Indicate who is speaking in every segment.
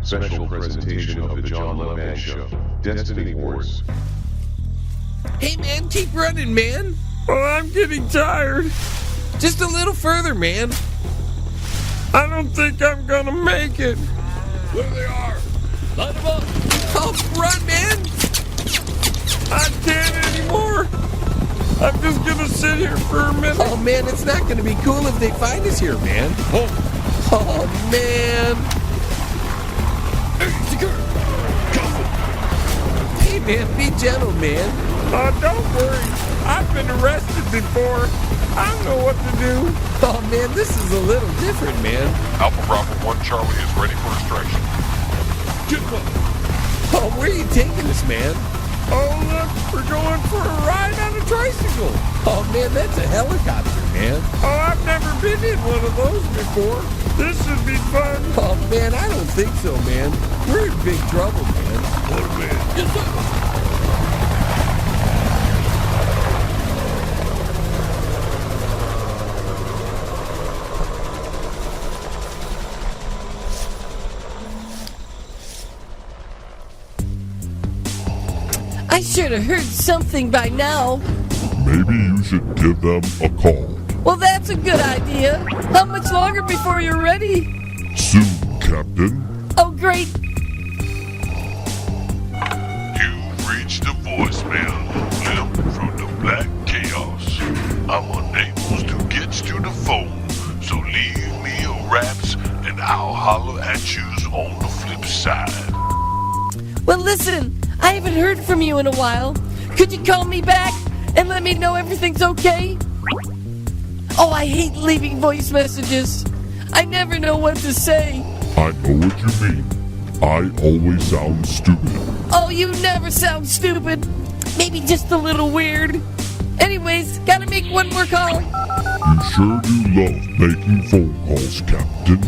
Speaker 1: Special presentation of the John Levan Show. Destiny Wars.
Speaker 2: Hey man, keep running, man.
Speaker 3: Oh, I'm getting tired.
Speaker 2: Just a little further, man.
Speaker 3: I don't think I'm gonna make it.
Speaker 4: There they are. Line them up.
Speaker 2: Oh, run, man.
Speaker 3: I can't anymore. I'm just gonna sit here for a minute.
Speaker 2: Oh man, it's not gonna be cool if they find us here, man. Oh man. Hey man, be gentle, man.
Speaker 3: Don't worry. I've been arrested before. I know what to do.
Speaker 2: Oh man, this is a little different, man.
Speaker 5: Alpha Bravo 1 Charlie is ready for extraction.
Speaker 4: Get them up.
Speaker 2: Oh, where are you taking us, man?
Speaker 3: Oh, look, we're going for a ride on a tricycle.
Speaker 2: Oh man, that's a helicopter, man.
Speaker 3: Oh, I've never been in one of those before. This should be fun.
Speaker 2: Oh man, I don't think so, man. We're in big trouble, man.
Speaker 4: Motorman. Yes, sir.
Speaker 6: I should have heard something by now.
Speaker 5: Maybe you should give them a call.
Speaker 6: Well, that's a good idea. How much longer before you're ready?
Speaker 5: Soon, Captain.
Speaker 6: Oh, great.
Speaker 5: You've reached the voicemail of Limp from the Black Chaos. I'm unable to get to the phone, so leave me a raps and I'll holler at you on the flip side.
Speaker 6: Well, listen, I haven't heard from you in a while. Could you call me back and let me know everything's okay? Oh, I hate leaving voice messages. I never know what to say.
Speaker 5: I know what you mean. I always sound stupid.
Speaker 6: Oh, you never sound stupid. Maybe just a little weird. Anyways, gotta make one more call.
Speaker 5: You sure do love making phone calls, Captain.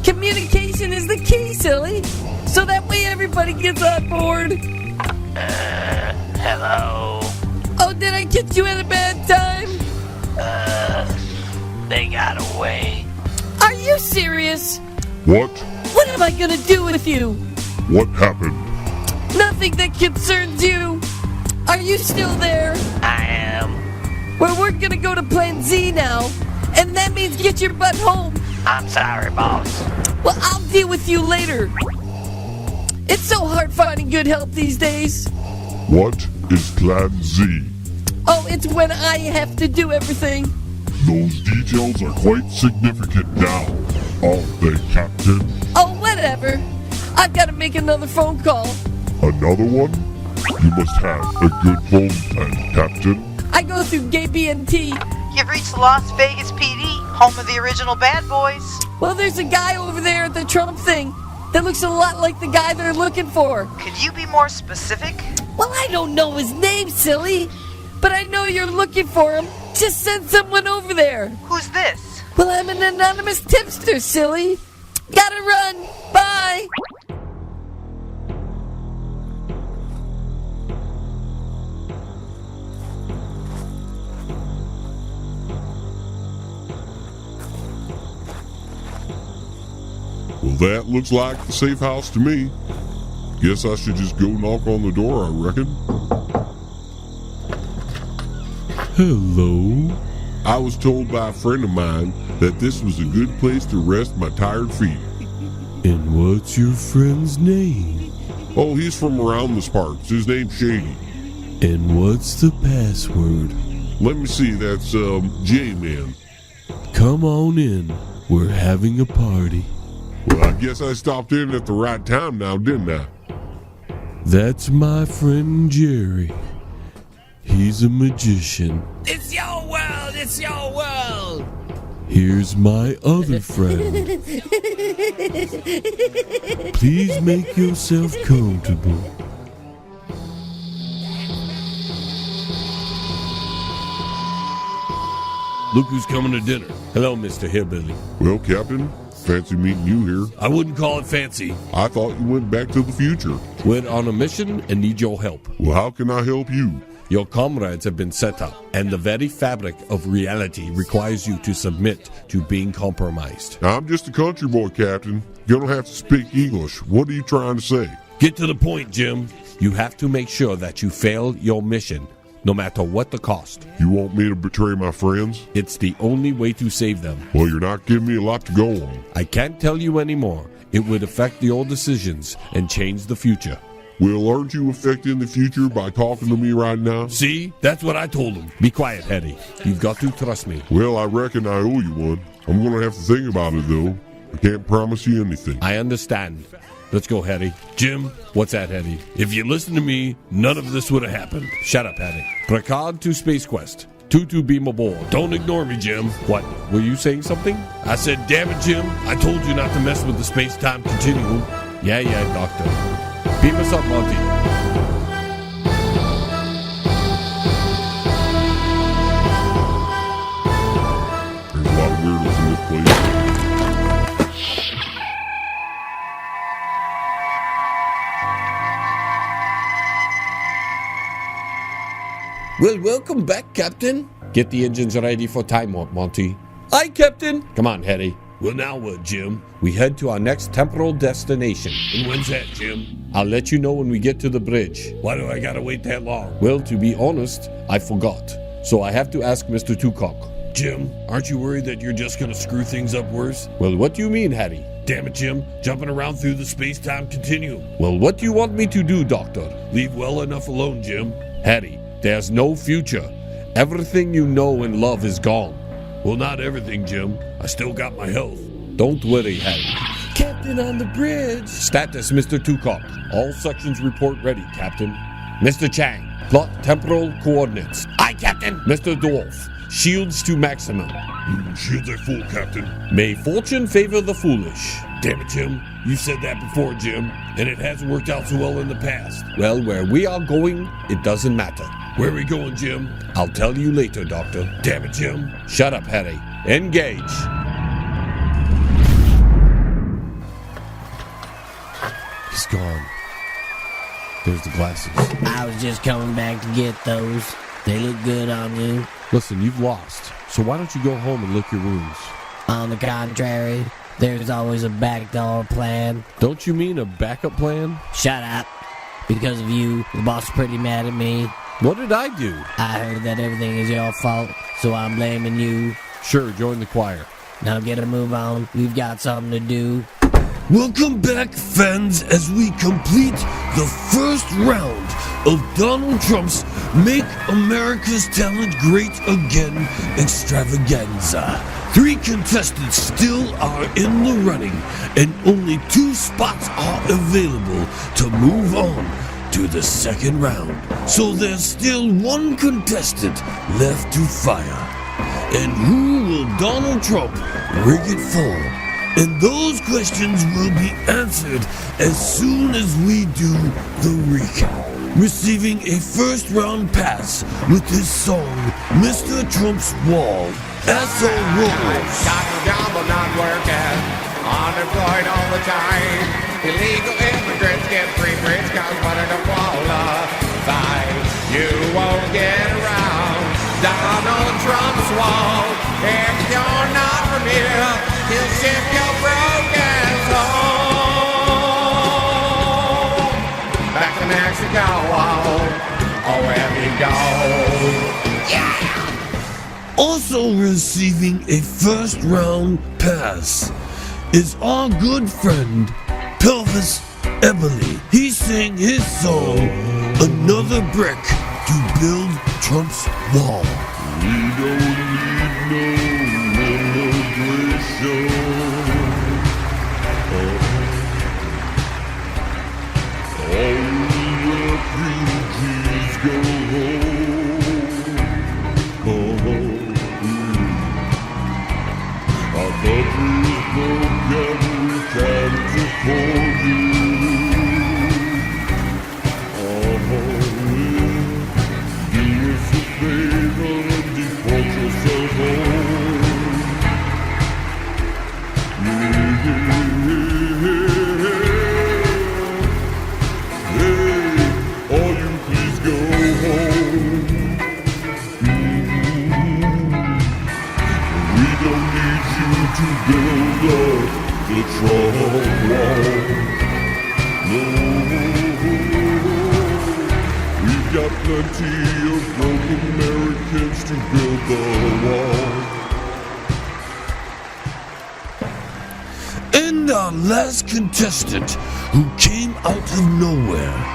Speaker 6: Communication is the key, silly. So that way everybody gets on board.
Speaker 7: Hello.
Speaker 6: Oh, did I get you at a bad time?
Speaker 7: They got away.
Speaker 6: Are you serious?
Speaker 5: What?
Speaker 6: What am I gonna do with you?
Speaker 5: What happened?
Speaker 6: Nothing that concerns you. Are you still there?
Speaker 7: I am.
Speaker 6: Well, we're gonna go to Plan Z now, and that means get your butt home.
Speaker 7: I'm sorry, boss.
Speaker 6: Well, I'll deal with you later. It's so hard finding good help these days.
Speaker 5: What is Plan Z?
Speaker 6: Oh, it's when I have to do everything.
Speaker 5: Those details are quite significant now, aren't they, Captain?
Speaker 6: Oh, whatever. I've got to make another phone call.
Speaker 5: Another one? You must have a good phone plan, Captain.
Speaker 6: I go through AT&T.
Speaker 8: You've reached the Las Vegas PD, home of the original Bad Boys.
Speaker 6: Well, there's a guy over there at the Trump thing that looks a lot like the guy they're looking for.
Speaker 8: Could you be more specific?
Speaker 6: Well, I don't know his name, silly. But I know you're looking for him. Just send someone over there.
Speaker 8: Who's this?
Speaker 6: Well, I'm an anonymous tipster, silly. Gotta run. Bye.
Speaker 5: Well, that looks like the safe house to me. Guess I should just go knock on the door, I reckon. Hello. I was told by a friend of mine that this was a good place to rest my tired feet.
Speaker 3: And what's your friend's name?
Speaker 5: Oh, he's from around this parts. His name's Shady.
Speaker 3: And what's the password?
Speaker 5: Let me see, that's, J-Man.
Speaker 3: Come on in. We're having a party.
Speaker 5: Well, I guess I stopped in at the right time now, didn't I?
Speaker 3: That's my friend Jerry. He's a magician.
Speaker 2: It's your world, it's your world.
Speaker 3: Here's my other friend. Please make yourself comfortable.
Speaker 4: Look who's coming to dinner. Hello, Mr. Hillbilly.
Speaker 5: Well, Captain, fancy meeting you here.
Speaker 4: I wouldn't call it fancy.
Speaker 5: I thought you went back to the future.
Speaker 4: Went on a mission and need your help.
Speaker 5: Well, how can I help you?
Speaker 4: Your comrades have been set up, and the very fabric of reality requires you to submit to being compromised.
Speaker 5: I'm just a country boy, Captain. You don't have to speak English. What are you trying to say?
Speaker 4: Get to the point, Jim. You have to make sure that you fail your mission, no matter what the cost.
Speaker 5: You want me to betray my friends?
Speaker 4: It's the only way to save them.
Speaker 5: Well, you're not giving me a lot to go on.
Speaker 4: I can't tell you anymore. It would affect your decisions and change the future.
Speaker 5: Will, aren't you affecting the future by talking to me right now?
Speaker 4: See? That's what I told him. Be quiet, Hetty. You've got to trust me.
Speaker 5: Well, I reckon I owe you one. I'm gonna have to think about it, though. I can't promise you anything.
Speaker 4: I understand. Let's go, Hetty. Jim, what's that, Hetty? If you listen to me, none of this would have happened. Shut up, Hetty. Picard to Space Quest. 2 beam aboard. Don't ignore me, Jim. What? Were you saying something? I said, damn it, Jim. I told you not to mess with the space-time continuum. Yeah, Doctor. Beam us up, Monty.
Speaker 5: There's a lot of weirdos in this place.
Speaker 2: Well, welcome back, Captain.
Speaker 4: Get the engines ready for time warp, Monty.
Speaker 2: Aye, Captain.
Speaker 4: Come on, Hetty. Well, now what, Jim? We head to our next temporal destination. And when's that, Jim? I'll let you know when we get to the bridge. Why do I gotta wait that long? Well, to be honest, I forgot. So I have to ask Mr. Tucock. Jim, aren't you worried that you're just gonna screw things up worse? Well, what do you mean, Hattie? Damn it, Jim. Jumping around through the space-time continuum. Well, what do you want me to do, Doctor? Leave well enough alone, Jim. Hattie, there's no future. Everything you know and love is gone. Well, not everything, Jim. I still got my health. Don't worry, Hattie.
Speaker 2: Captain on the bridge.
Speaker 4: Status, Mr. Tucock. All sections report ready, Captain. Mr. Chang, plot temporal coordinates. Aye, Captain. Mr. Dwarf, shields to maximum.
Speaker 5: Shields are full, Captain.
Speaker 4: May fortune favor the foolish. Damn it, Jim. You said that before, Jim, and it hasn't worked out so well in the past. Well, where we are going, it doesn't matter. Where are we going, Jim? I'll tell you later, Doctor. Damn it, Jim. Shut up, Hattie. Engage. He's gone. There's the glasses.
Speaker 6: I was just coming back to get those. They look good on you.
Speaker 4: Listen, you've lost, so why don't you go home and lick your wounds?
Speaker 6: On the contrary, there's always a backdoor plan.
Speaker 4: Don't you mean a backup plan?
Speaker 6: Shut up. Because of you, the boss is pretty mad at me.
Speaker 4: What did I do?
Speaker 6: I heard that everything is your fault, so I'm blaming you.
Speaker 4: Sure, join the choir.
Speaker 6: Now get a move on. We've got something to do.
Speaker 4: Welcome back, fans, as we complete the first round of Donald Trump's Make America's Talent Great Again extravaganza. 3 contestants still are in the running, and only 2 spots are available to move on to the second round. So there's still 1 contestant left to fire. And who will Donald Trump rig it for? And those questions will be answered as soon as we do the recap. Receiving a first round pass with his song, Mr. Trump's Wall, S.O. Rolls.
Speaker 2: Got no job, but not working. Unemployed all the time. Illegal immigrants get free bridge cars, but in a qualify. You won't get around Donald Trump's wall. If you're not from here, he'll ship your broken soul back to Mexico, or wherever you go. Yeah!
Speaker 4: Also receiving a first round pass is our good friend Pelvis Ebony. He sang his song, Another Brick to Build Trump's Wall.
Speaker 5: We don't need no immigration. All refugees go home. Our country is broken, we can't afford you. Do us a favor and deport us
Speaker 4: got plenty of broken Americans to build the wall. And our last contestant, who came out of nowhere.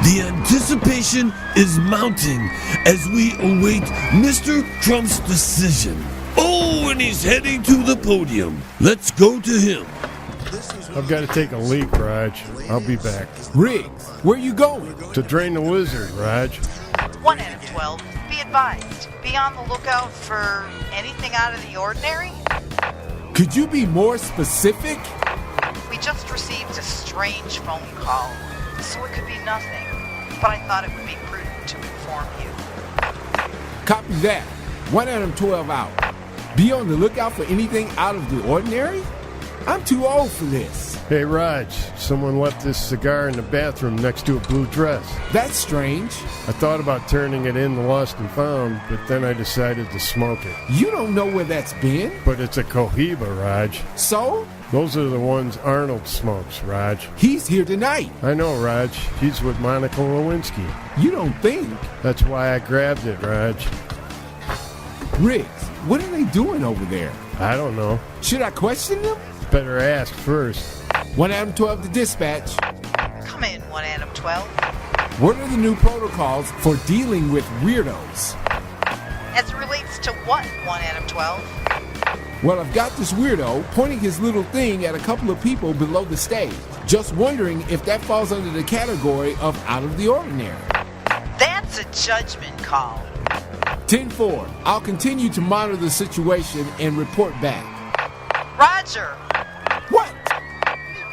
Speaker 4: The anticipation is mounting as we await Mr. Trump's decision. Oh, and he's heading to the podium. Let's go to him.
Speaker 9: I've got to take a leak, Raj. I'll be back.
Speaker 10: Riggs, where you going?
Speaker 9: To drain the wizard, Raj.
Speaker 8: 1 out of 12. Be advised. Be on the lookout for anything out of the ordinary.
Speaker 10: Could you be more specific?
Speaker 8: We just received a strange phone call, so it could be nothing. But I thought it would be prudent to inform you.
Speaker 10: Copy that. 1 out of 12 out. Be on the lookout for anything out of the ordinary? I'm too old for this.
Speaker 9: Hey, Raj, someone left this cigar in the bathroom next to a blue dress.
Speaker 10: That's strange.
Speaker 9: I thought about turning it in the lost and found, but then I decided to smoke it.
Speaker 10: You don't know where that's been?
Speaker 9: But it's a Cohiba, Raj.
Speaker 10: So?
Speaker 9: Those are the ones Arnold smokes, Raj.
Speaker 10: He's here tonight.
Speaker 9: I know, Raj. He's with Monica Lewinsky.
Speaker 10: You don't think?
Speaker 9: That's why I grabbed it, Raj.
Speaker 10: Riggs, what are they doing over there?
Speaker 9: I don't know.
Speaker 10: Should I question them?
Speaker 9: Better ask first.
Speaker 10: 1 out of 12 to dispatch.
Speaker 8: Come in, 1 out of 12.
Speaker 10: What are the new protocols for dealing with weirdos?
Speaker 8: As it relates to what, 1 out of 12?
Speaker 10: Well, I've got this weirdo pointing his little thing at a couple of people below the stage. Just wondering if that falls under the category of out of the ordinary.
Speaker 8: That's a judgment call.
Speaker 10: 10-4. I'll continue to monitor the situation and report back.
Speaker 8: Roger.
Speaker 10: What?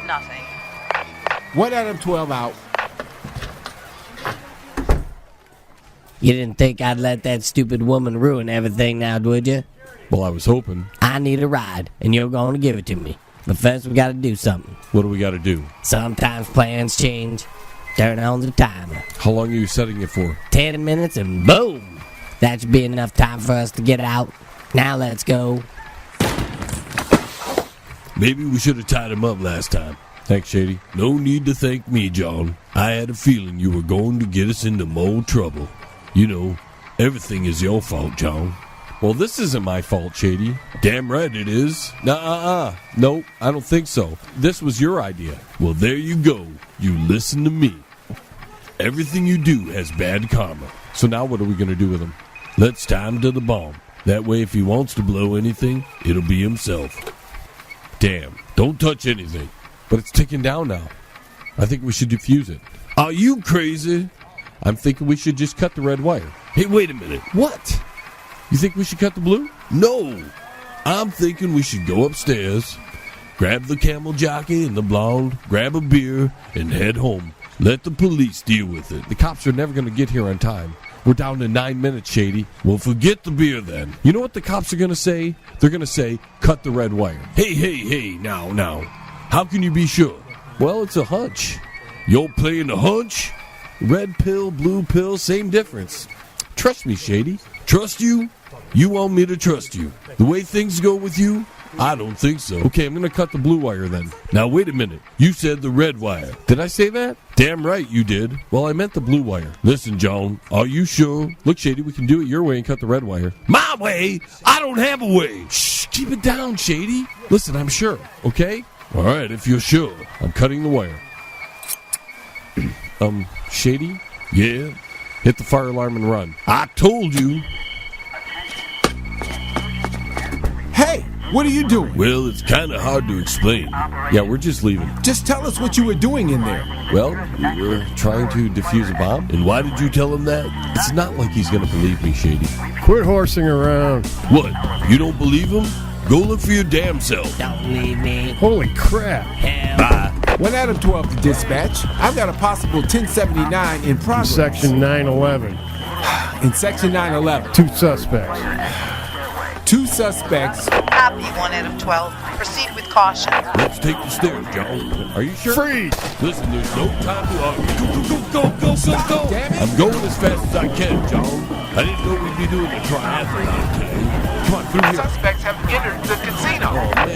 Speaker 8: Nothing.
Speaker 10: 1 out of 12 out.
Speaker 6: You didn't think I'd let that stupid woman ruin everything now, would you?
Speaker 3: Well, I was hoping.
Speaker 6: I need a ride, and you're going to give it to me. But first, we got to do something.
Speaker 3: What do we got to do?
Speaker 6: Sometimes plans change. Turn on the timer.
Speaker 3: How long are you setting it for?
Speaker 6: 10 minutes, and boom! That should be enough time for us to get out. Now let's go.
Speaker 4: Maybe we should have tied him up last time.
Speaker 3: Thanks, Shady.
Speaker 4: No need to thank me, John. I had a feeling you were going to get us into more trouble. You know, everything is your fault, John.
Speaker 3: Well, this isn't my fault, Shady.
Speaker 4: Damn right it is.
Speaker 3: Nope, I don't think so. This was your idea.
Speaker 4: Well, there you go. You listen to me. Everything you do has bad karma.
Speaker 3: So now what are we going to do with him?
Speaker 4: Let's tie him to the bomb. That way, if he wants to blow anything, it'll be himself.
Speaker 3: Damn.
Speaker 4: Don't touch anything.
Speaker 3: But it's ticking down now. I think we should defuse it.
Speaker 4: Are you crazy?
Speaker 3: I'm thinking we should just cut the red wire.
Speaker 4: Hey, wait a minute.
Speaker 3: What? You think we should cut the blue?
Speaker 4: No. I'm thinking we should go upstairs, grab the camel jockey and the blonde, grab a beer, and head home. Let the police deal with it.
Speaker 3: The cops are never going to get here on time. We're down to 9 minutes, Shady.
Speaker 4: Well, forget the beer then.
Speaker 3: You know what the cops are going to say? They're going to say, cut the red wire.
Speaker 4: Hey, now. How can you be sure?
Speaker 3: Well, it's a hunch.
Speaker 4: You're playing a hunch?
Speaker 3: Red pill, blue pill, same difference. Trust me, Shady.
Speaker 4: Trust you? You want me to trust you? The way things go with you? I don't think so.
Speaker 3: Okay, I'm going to cut the blue wire then.
Speaker 4: Now, wait a minute. You said the red wire.
Speaker 3: Did I say that?
Speaker 4: Damn right you did.
Speaker 3: Well, I meant the blue wire.
Speaker 4: Listen, John, are you sure?
Speaker 3: Look, Shady, we can do it your way and cut the red wire.
Speaker 4: My way? I don't have a way.
Speaker 3: Shh, keep it down, Shady. Listen, I'm sure, okay?
Speaker 4: All right, if you're sure.
Speaker 3: I'm cutting the wire. Shady?
Speaker 4: Yeah?
Speaker 3: Hit the fire alarm and run.
Speaker 4: I told you.
Speaker 10: Hey, what are you doing?
Speaker 4: Well, it's kind of hard to explain.
Speaker 3: Yeah, we're just leaving.
Speaker 10: Just tell us what you were doing in there.
Speaker 3: Well, we were trying to defuse a bomb.
Speaker 4: And why did you tell him that?
Speaker 3: It's not like he's going to believe me, Shady.
Speaker 9: Quit horsing around.
Speaker 4: What? You don't believe him? Go look for your damn self.
Speaker 6: Don't leave me.
Speaker 9: Holy crap.
Speaker 4: Bye.
Speaker 10: 1 out of 12 to dispatch. I've got a possible 1079 in progress.
Speaker 9: Section 911.
Speaker 10: In section 911.
Speaker 9: 2 suspects.
Speaker 10: 2 suspects.
Speaker 8: Copy 1 out of 12. Proceed with caution.
Speaker 4: Let's take the stairs, John. Are you sure?
Speaker 9: Freeze!
Speaker 4: Listen, there's no time to go.
Speaker 10: Damn it.
Speaker 4: I'm going as fast as I can, John. I didn't know we'd be doing a triathlon today. Come on, through here.
Speaker 2: Suspects have entered the casino.
Speaker 4: Oh, man.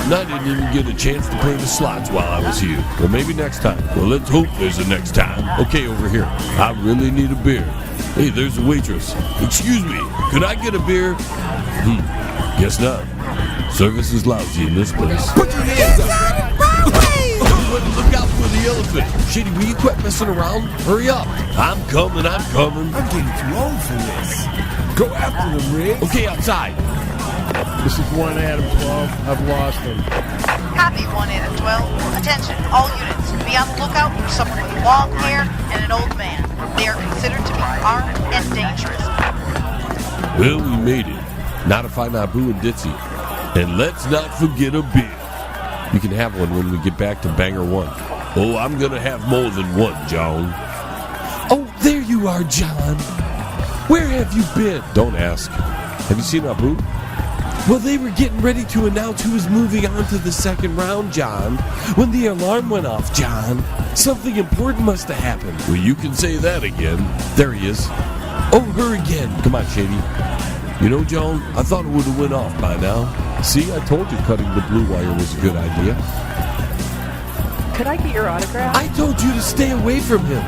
Speaker 4: And I didn't even get a chance to play the slots while I was here. Well, maybe next time. Well, let's hope there's a next time. Okay, over here. I really need a beer. Hey, there's a waitress. Excuse me, could I get a beer? Guess not. Service is lousy in this place.
Speaker 10: Put your hands up.
Speaker 4: Everybody look out for the elephant. Shady, will you quit messing around? Hurry up. I'm coming.
Speaker 10: I'm getting too old for this. Go after them, Riggs.
Speaker 4: Okay, outside.
Speaker 9: This is 1 Adam 12. I've lost him.
Speaker 8: Copy 1 out of 12. Attention, all units. Be on the lookout for someone with long hair and an old man. They are considered to be armed and dangerous.
Speaker 4: Well, we made it. Not if I not Boo and Ditzy. And let's not forget a beer. You can have one when we get back to Banger 1. Oh, I'm gonna have more than one, John. Oh, there you are, John. Where have you been? Don't ask. Have you seen Abu? Well, they were getting ready to announce who was moving on to the second round, John, when the alarm went off, John. Something important must have happened. Well, you can say that again. There he is. Oh, her again. Come on, Shady. You know, John, I thought it would have went off by now. See, I told you cutting the blue wire was a good idea.
Speaker 11: Could I get your autograph?
Speaker 4: I told you to stay away from him.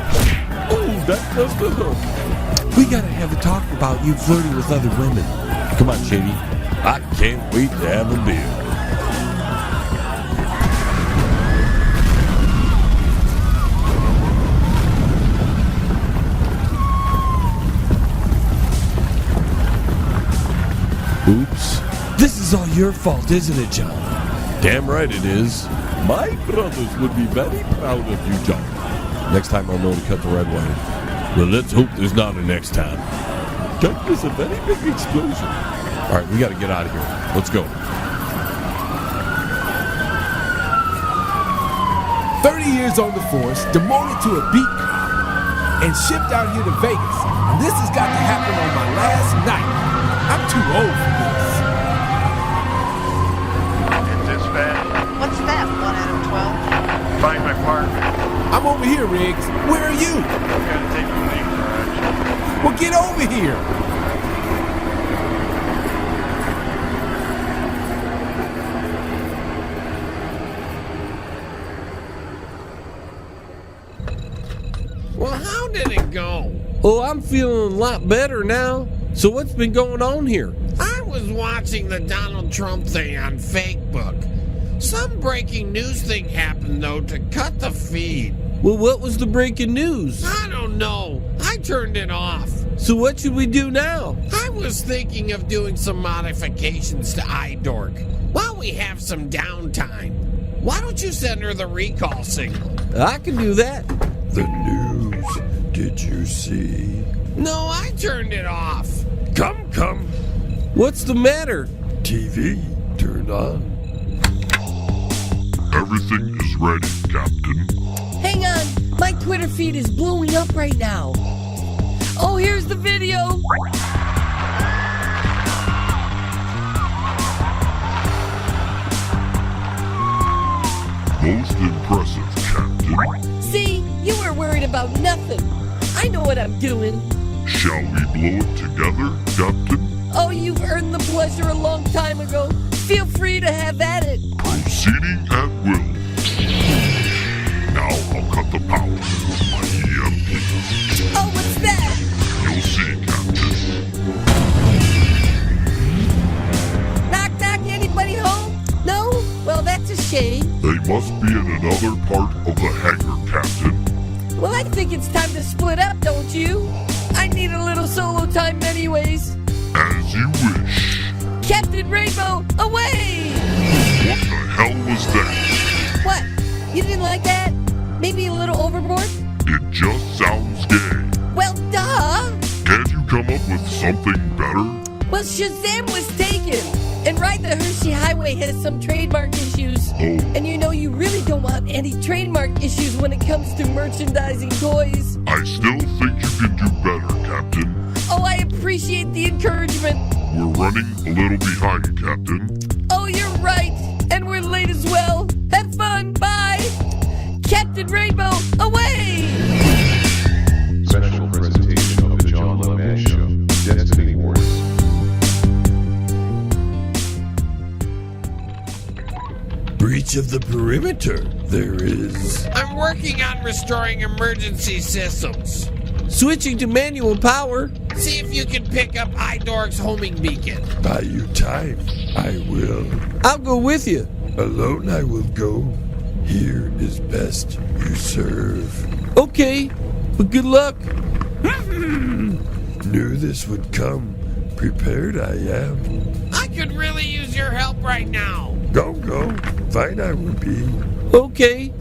Speaker 4: Oh, that must have hurt. We gotta have a talk about you flirting with other women. Come on, Shady. I can't wait to have a beer. Oops. This is all your fault, isn't it, John? Damn right it is. My brothers would be very proud of you, John. Next time I'll know to cut the red wire. Well, let's hope there's not a next time. That was a very big explosion. All right, we got to get out of here. Let's go.
Speaker 10: 30 years on the force, demoted to a beat cop, and shipped out here to Vegas. And this has got to happen on my last night. I'm too old for this.
Speaker 5: Is this bad?
Speaker 8: What's that, 1 out of 12?
Speaker 5: Find my partner.
Speaker 10: I'm over here, Riggs. Where are you?
Speaker 5: I'm gonna take a leak direction.
Speaker 10: Well, get over here.
Speaker 4: Well, how did it go? Oh, I'm feeling a lot better now. So what's been going on here?
Speaker 12: I was watching the Donald Trump thing on Facebook. Some breaking news thing happened, though, to cut the feed.
Speaker 4: Well, what was the breaking news?
Speaker 12: I don't know. I turned it off.
Speaker 4: So what should we do now?
Speaker 12: I was thinking of doing some modifications to iDork while we have some downtime. Why don't you send her the recall signal?
Speaker 4: I can do that.
Speaker 3: The news. Did you see?
Speaker 12: No, I turned it off.
Speaker 3: Come.
Speaker 4: What's the matter?
Speaker 3: TV turned on.
Speaker 5: Everything is ready, Captain.
Speaker 6: Hang on, my Twitter feed is blowing up right now. Oh, here's the video.
Speaker 5: Most impressive, Captain.
Speaker 6: See, you were worried about nothing. I know what I'm doing.
Speaker 5: Shall we blow it together, Captain?
Speaker 6: Oh, you've earned the pleasure a long time ago. Feel free to have at it.
Speaker 5: Proceeding at will. Now I'll cut the power with my EMP.
Speaker 6: Oh, what's that?
Speaker 5: You'll see, Captain.
Speaker 6: Knock, knock, anybody home? No? Well, that's a shame.
Speaker 5: They must be in another part of the hangar, Captain.
Speaker 6: Well, I think it's time to split up, don't you? I need a little solo time anyways.
Speaker 5: As you wish.
Speaker 6: Captain Rainbow, away!
Speaker 5: What the hell was that?
Speaker 6: What? You didn't like that? Maybe a little overboard?
Speaker 5: It just sounds gay.
Speaker 6: Well, duh!
Speaker 5: Can't you come up with something better?
Speaker 6: Well, Shazam was taken. And Ride the Hershey Highway has some trademark issues.
Speaker 5: Oh.
Speaker 6: And you know you really don't want any trademark issues when it comes to merchandising toys.
Speaker 5: I still think you can do better, Captain.
Speaker 6: Oh, I appreciate the encouragement.
Speaker 5: We're running a little behind, Captain.
Speaker 6: Oh, you're right. And we're late as well. Have fun. Bye. Captain Rainbow, away!
Speaker 1: Special presentation of the John LeMay Show. Destiny Wars.
Speaker 4: Breach of the perimeter. There is.
Speaker 12: I'm working on restoring emergency systems. Switching to manual power. See if you can pick up Idork's homing beacon.
Speaker 4: Buy you time. I will.
Speaker 12: I'll go with you.
Speaker 4: Alone I will go. Here is best you serve.
Speaker 12: Okay, but good luck.
Speaker 4: Knew this would come. Prepared I am.
Speaker 12: I could really use your help right now.
Speaker 4: Go. Fine I will be.
Speaker 12: Okay.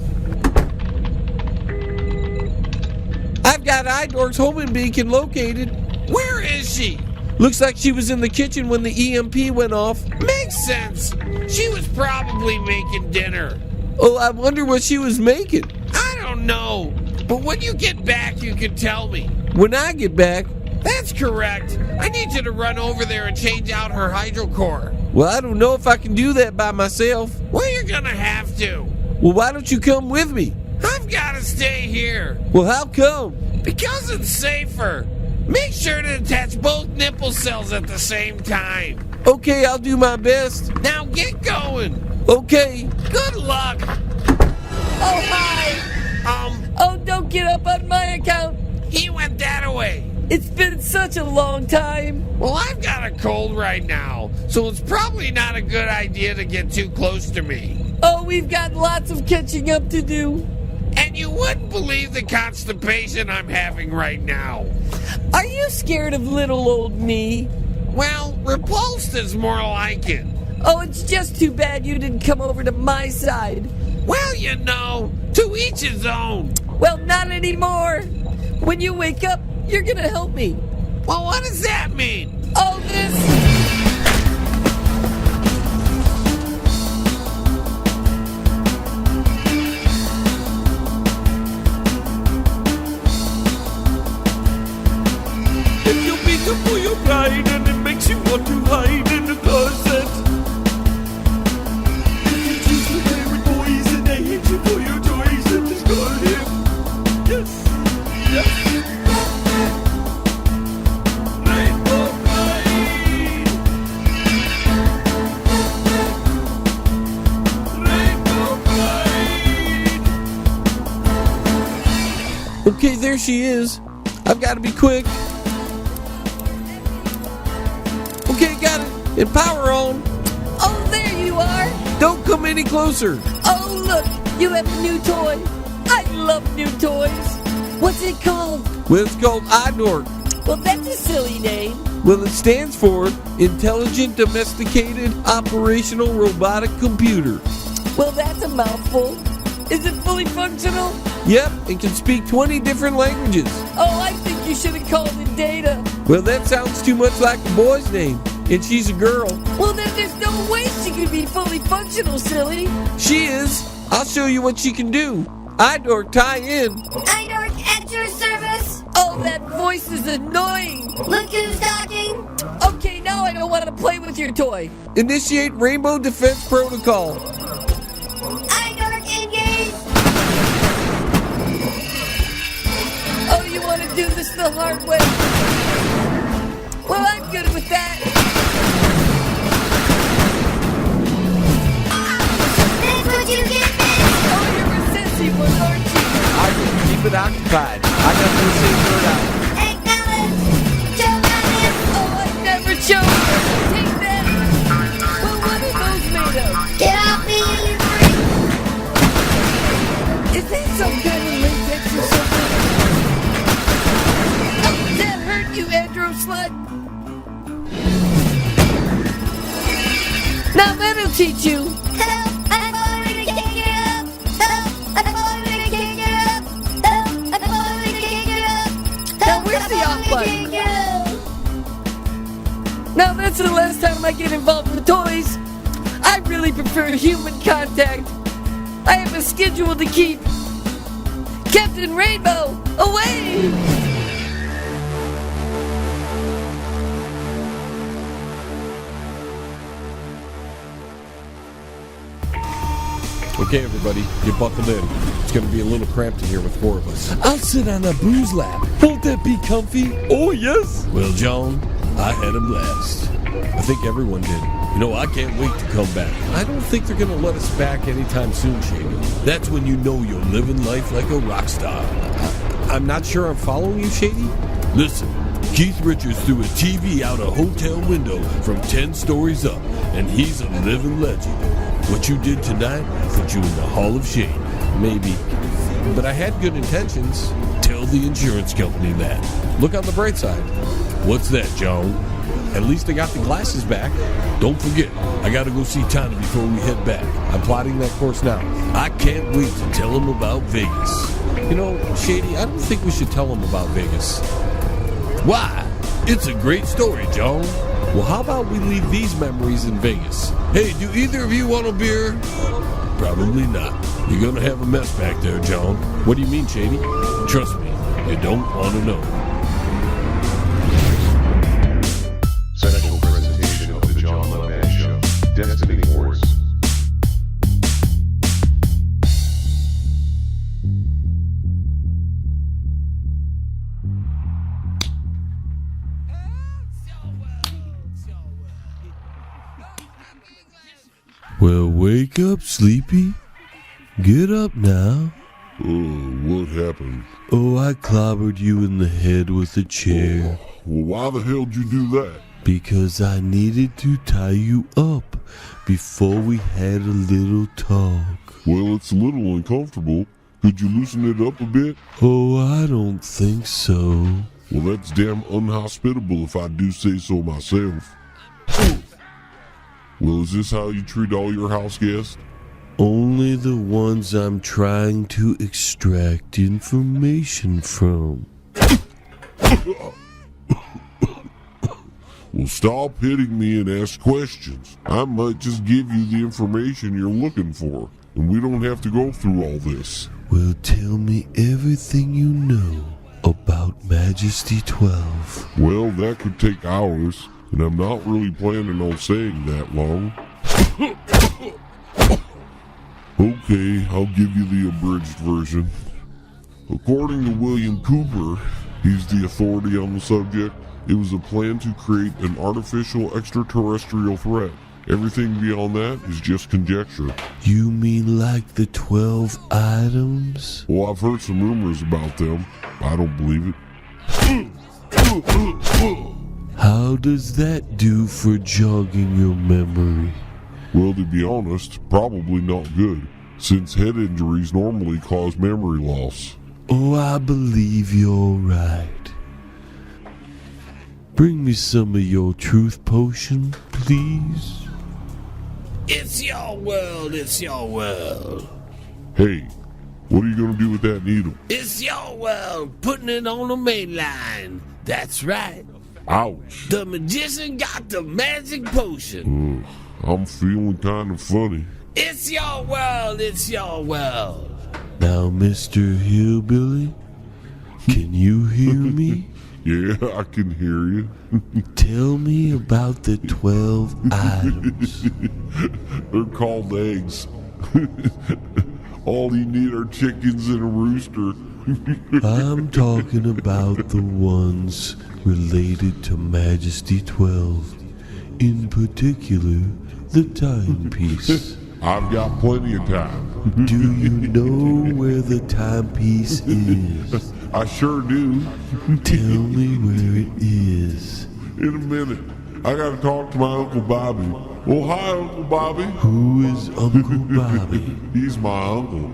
Speaker 12: I've got Idork's homing beacon located. Where is she? Looks like she was in the kitchen when the EMP went off. Makes sense. She was probably making dinner. Oh, I wonder what she was making. I don't know. But when you get back, you can tell me. When I get back? That's correct. I need you to run over there and change out her hydrocore. Well, I don't know if I can do that by myself. Well, you're gonna have to. Well, why don't you come with me? I've gotta stay here. Well, how come? Because it's safer. Make sure to attach both nipple cells at the same time. Okay, I'll do my best. Now get going. Okay. Good luck.
Speaker 6: Oh, hi. Oh, don't get up on my account.
Speaker 12: He went that way.
Speaker 6: It's been such a long time.
Speaker 12: Well, I've got a cold right now, so it's probably not a good idea to get too close to me.
Speaker 6: Oh, we've got lots of catching up to do.
Speaker 12: And you wouldn't believe the constipation I'm having right now.
Speaker 6: Are you scared of little old me?
Speaker 12: Well, repulsed is more like it.
Speaker 6: Oh, it's just too bad you didn't come over to my side.
Speaker 12: Well, you know, to each his own.
Speaker 6: Well, not anymore. When you wake up, you're gonna help me.
Speaker 12: Well, what does that mean?
Speaker 6: Oh, this...
Speaker 3: If you beat up for your pride and it makes you want to hide in the closet. If you choose your favorite boys and they hate you for your toys, then just call him. Yes. Rainbow Pride. Rainbow Pride.
Speaker 12: Okay, there she is. I've got to be quick. Okay, got it. And power on.
Speaker 6: Oh, there you are.
Speaker 12: Don't come any closer.
Speaker 6: Oh, look, you have a new toy. I love new toys. What's it called?
Speaker 12: Well, it's called Idork.
Speaker 6: Well, that's a silly name.
Speaker 12: Well, it stands for Intelligent Domesticated Operational Robotic Computer.
Speaker 6: Well, that's a mouthful. Is it fully functional?
Speaker 12: Yep, it can speak 20 different languages.
Speaker 6: Oh, I think you should have called it Data.
Speaker 12: Well, that sounds too much like a boy's name, and she's a girl.
Speaker 6: Well, then there's no way she could be fully functional, silly.
Speaker 12: She is. I'll show you what she can do. Idork, tie in.
Speaker 13: Idork at your service.
Speaker 6: Oh, that voice is annoying.
Speaker 13: Look who's talking.
Speaker 6: Okay, now I don't want to play with your toy.
Speaker 12: Initiate Rainbow Defense Protocol.
Speaker 13: Idork engage.
Speaker 6: Oh, you want to do this the hard way? Well, I'm good with that.
Speaker 13: That's what you get.
Speaker 6: Oh, you're a sissy one, aren't you?
Speaker 12: I can keep it occupied. I got to say word out.
Speaker 13: Acknowledge. Choke on him.
Speaker 6: Oh, I never chose. Take that. Well, what are those made of?
Speaker 13: Get off me, you freak.
Speaker 6: Is that some kind of latex or something? Oh, that hurt you, Andrew slut. Now that'll teach you.
Speaker 13: Help. I'm falling, I can't get up. Help. I'm falling, I can't get up. Help. I'm falling, I can't get up.
Speaker 6: Now where's the off button? Now that's the last time I get involved with toys. I really prefer human contact. I have a schedule to keep. Captain Rainbow, away!
Speaker 12: Okay, everybody, get buckled in. It's going to be a little cramped in here with 4 of us.
Speaker 4: I'll sit on a booze lap. Won't that be comfy?
Speaker 3: Oh, yes.
Speaker 4: Well, John, I had a blast.
Speaker 12: I think everyone did.
Speaker 4: You know, I can't wait to come back.
Speaker 12: I don't think they're going to let us back anytime soon, Shady.
Speaker 4: That's when you know you're living life like a rock star.
Speaker 12: I'm not sure I'm following you, Shady.
Speaker 4: Listen, Keith Richards threw a TV out a hotel window from 10 stories up, and he's a living legend. What you did tonight put you in the Hall of Shame.
Speaker 12: Maybe. But I had good intentions.
Speaker 4: Tell the insurance company that.
Speaker 12: Look on the bright side.
Speaker 4: What's that, John?
Speaker 12: At least I got the glasses back.
Speaker 4: Don't forget, I gotta go see Tana before we head back.
Speaker 12: I'm plotting that course now.
Speaker 4: I can't wait to tell him about Vegas.
Speaker 12: You know, Shady, I don't think we should tell him about Vegas.
Speaker 4: Why? It's a great story, John.
Speaker 12: Well, how about we leave these memories in Vegas?
Speaker 4: Hey, do either of you want a beer? Probably not. You're gonna have a mess back there, John.
Speaker 12: What do you mean, Shady?
Speaker 4: Trust me, you don't want to know.
Speaker 1: Special presentation of the John LeMay Show. Destiny Wars.
Speaker 4: Well, wake up, Sleepy. Get up now.
Speaker 5: Oh, what happened?
Speaker 4: Oh, I clobbered you in the head with a chair.
Speaker 5: Oh, well, why the hell did you do that?
Speaker 4: Because I needed to tie you up before we had a little talk.
Speaker 5: Well, it's a little uncomfortable. Could you loosen it up a bit?
Speaker 4: Oh, I don't think so.
Speaker 5: Well, that's damn unhospitable if I do say so myself. Well, is this how you treat all your house guests?
Speaker 4: Only the ones I'm trying to extract information from.
Speaker 5: Well, stop hitting me and ask questions. I might just give you the information you're looking for, and we don't have to go through all this.
Speaker 4: Well, tell me everything you know about Majesty 12.
Speaker 5: Well, that could take hours, and I'm not really planning on staying that long. Okay, I'll give you the abridged version. According to William Cooper, he's the authority on the subject, it was a plan to create an artificial extraterrestrial threat. Everything beyond that is just conjecture.
Speaker 4: You mean like the 12 items?
Speaker 5: Well, I've heard some rumors about them. I don't believe it.
Speaker 4: How does that do for jogging your memory?
Speaker 5: Well, to be honest, probably not good, since head injuries normally cause memory loss.
Speaker 4: Oh, I believe you're right. Bring me some of your truth potion, please.
Speaker 12: It's your world, it's your world.
Speaker 5: Hey, what are you going to do with that needle?
Speaker 12: It's your world, putting it on the main line. That's right.
Speaker 5: Ouch.
Speaker 12: The magician got the magic potion.
Speaker 5: I'm feeling kind of funny.
Speaker 12: It's your world, it's your world.
Speaker 4: Now, Mr. Hillbilly, can you hear me?
Speaker 5: Yeah, I can hear you.
Speaker 4: Tell me about the 12 items.
Speaker 5: They're called eggs. All you need are chickens and a rooster.
Speaker 4: I'm talking about the ones related to Majesty 12. In particular, the timepiece.
Speaker 5: I've got plenty of time.
Speaker 4: Do you know where the timepiece is?
Speaker 5: I sure do.
Speaker 4: Tell me where it is.
Speaker 5: In a minute. I gotta talk to my Uncle Bobby. Oh, hi, Uncle Bobby.
Speaker 4: Who is Uncle Bobby?
Speaker 5: He's my uncle.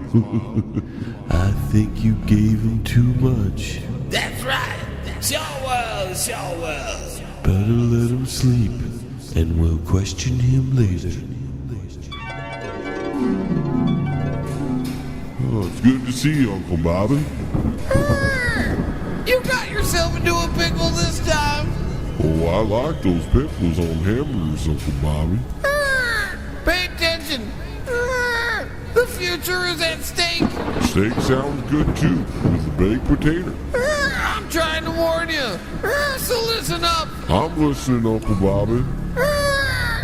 Speaker 4: I think you gave him too much.
Speaker 12: That's right. It's your world, it's your world.
Speaker 4: Better let him sleep, and we'll question him later.
Speaker 5: Oh, it's good to see you, Uncle Bobby.
Speaker 12: You got yourself into a pickle this time.
Speaker 5: Oh, I like those pickles on hamburgers, Uncle Bobby.
Speaker 12: Pay attention. The future is at stake.
Speaker 5: Steak sounds good too, with a baked potato.
Speaker 12: I'm trying to warn you. So listen up.
Speaker 5: I'm listening, Uncle Bobby.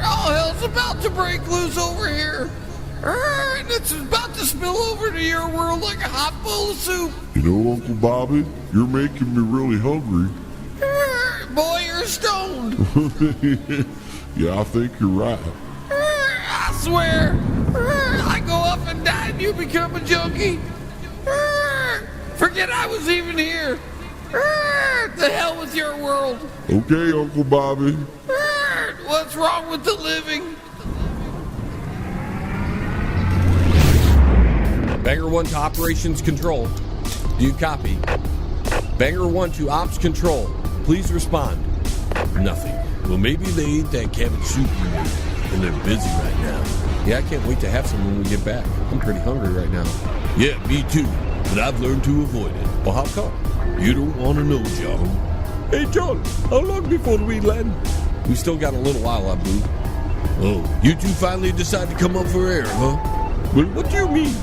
Speaker 12: All hell's about to break loose over here. And it's about to spill over to your world like a hot bowl of soup.
Speaker 5: You know, Uncle Bobby, you're making me really hungry.
Speaker 12: Boy, you're stoned.
Speaker 5: Yeah, I think you're right.
Speaker 12: I swear, I go up and die and you become a junkie. Forget I was even here. The hell with your world.
Speaker 5: Okay, Uncle Bobby.
Speaker 12: What's wrong with the living?
Speaker 3: Banger 1 to Operations Control. Do you copy? Banger 1 to Ops Control. Please respond. Nothing.
Speaker 4: Well, maybe they ate that cabbage soup you made, and they're busy right now.
Speaker 3: Yeah, I can't wait to have some when we get back. I'm pretty hungry right now.
Speaker 4: Yeah, me too, but I've learned to avoid it.
Speaker 3: Well, how come?
Speaker 4: You don't want to know, John.
Speaker 3: Hey, John, how long before we land? We still got a little while, Abu.
Speaker 4: Oh, you two finally decided to come up for air, huh?
Speaker 3: Well, what do you mean?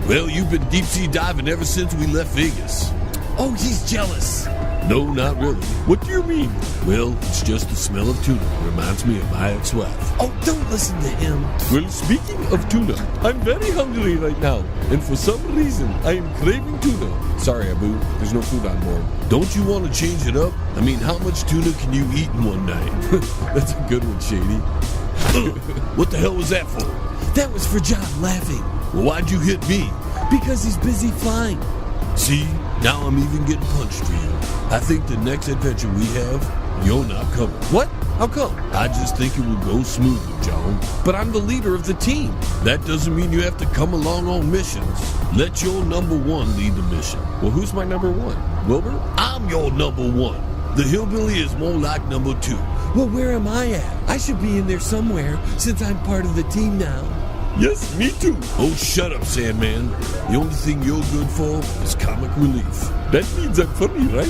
Speaker 4: Well, you've been deep-sea diving ever since we left Vegas.
Speaker 6: Oh, he's jealous.
Speaker 4: No, not really.
Speaker 3: What do you mean?
Speaker 4: Well, it's just the smell of tuna. Reminds me of my ex-wife.
Speaker 6: Oh, don't listen to him.
Speaker 3: Well, speaking of tuna, I'm very hungry right now. And for some reason, I am craving tuna. Sorry, Abu. There's no food on board.
Speaker 4: Don't you want to change it up? I mean, how much tuna can you eat in one night?
Speaker 3: That's a good one, Shady.
Speaker 4: What the hell was that for?
Speaker 6: That was for John laughing.
Speaker 4: Well, why'd you hit me?
Speaker 6: Because he's busy flying.
Speaker 4: See, now I'm even getting punched for you. I think the next adventure we have, you're not coming.
Speaker 3: What? How come?
Speaker 4: I just think it will go smoothly, John.
Speaker 3: But I'm the leader of the team.
Speaker 4: That doesn't mean you have to come along on missions. Let your number one lead the mission.
Speaker 3: Well, who's my number one? Wilbur?
Speaker 4: I'm your number one. The hillbilly is more like number two.
Speaker 6: Well, where am I at? I should be in there somewhere since I'm part of the team now.
Speaker 3: Yes, me too.
Speaker 4: Oh, shut up, Sandman. The only thing you're good for is comic relief.
Speaker 3: That means I'm funny, right?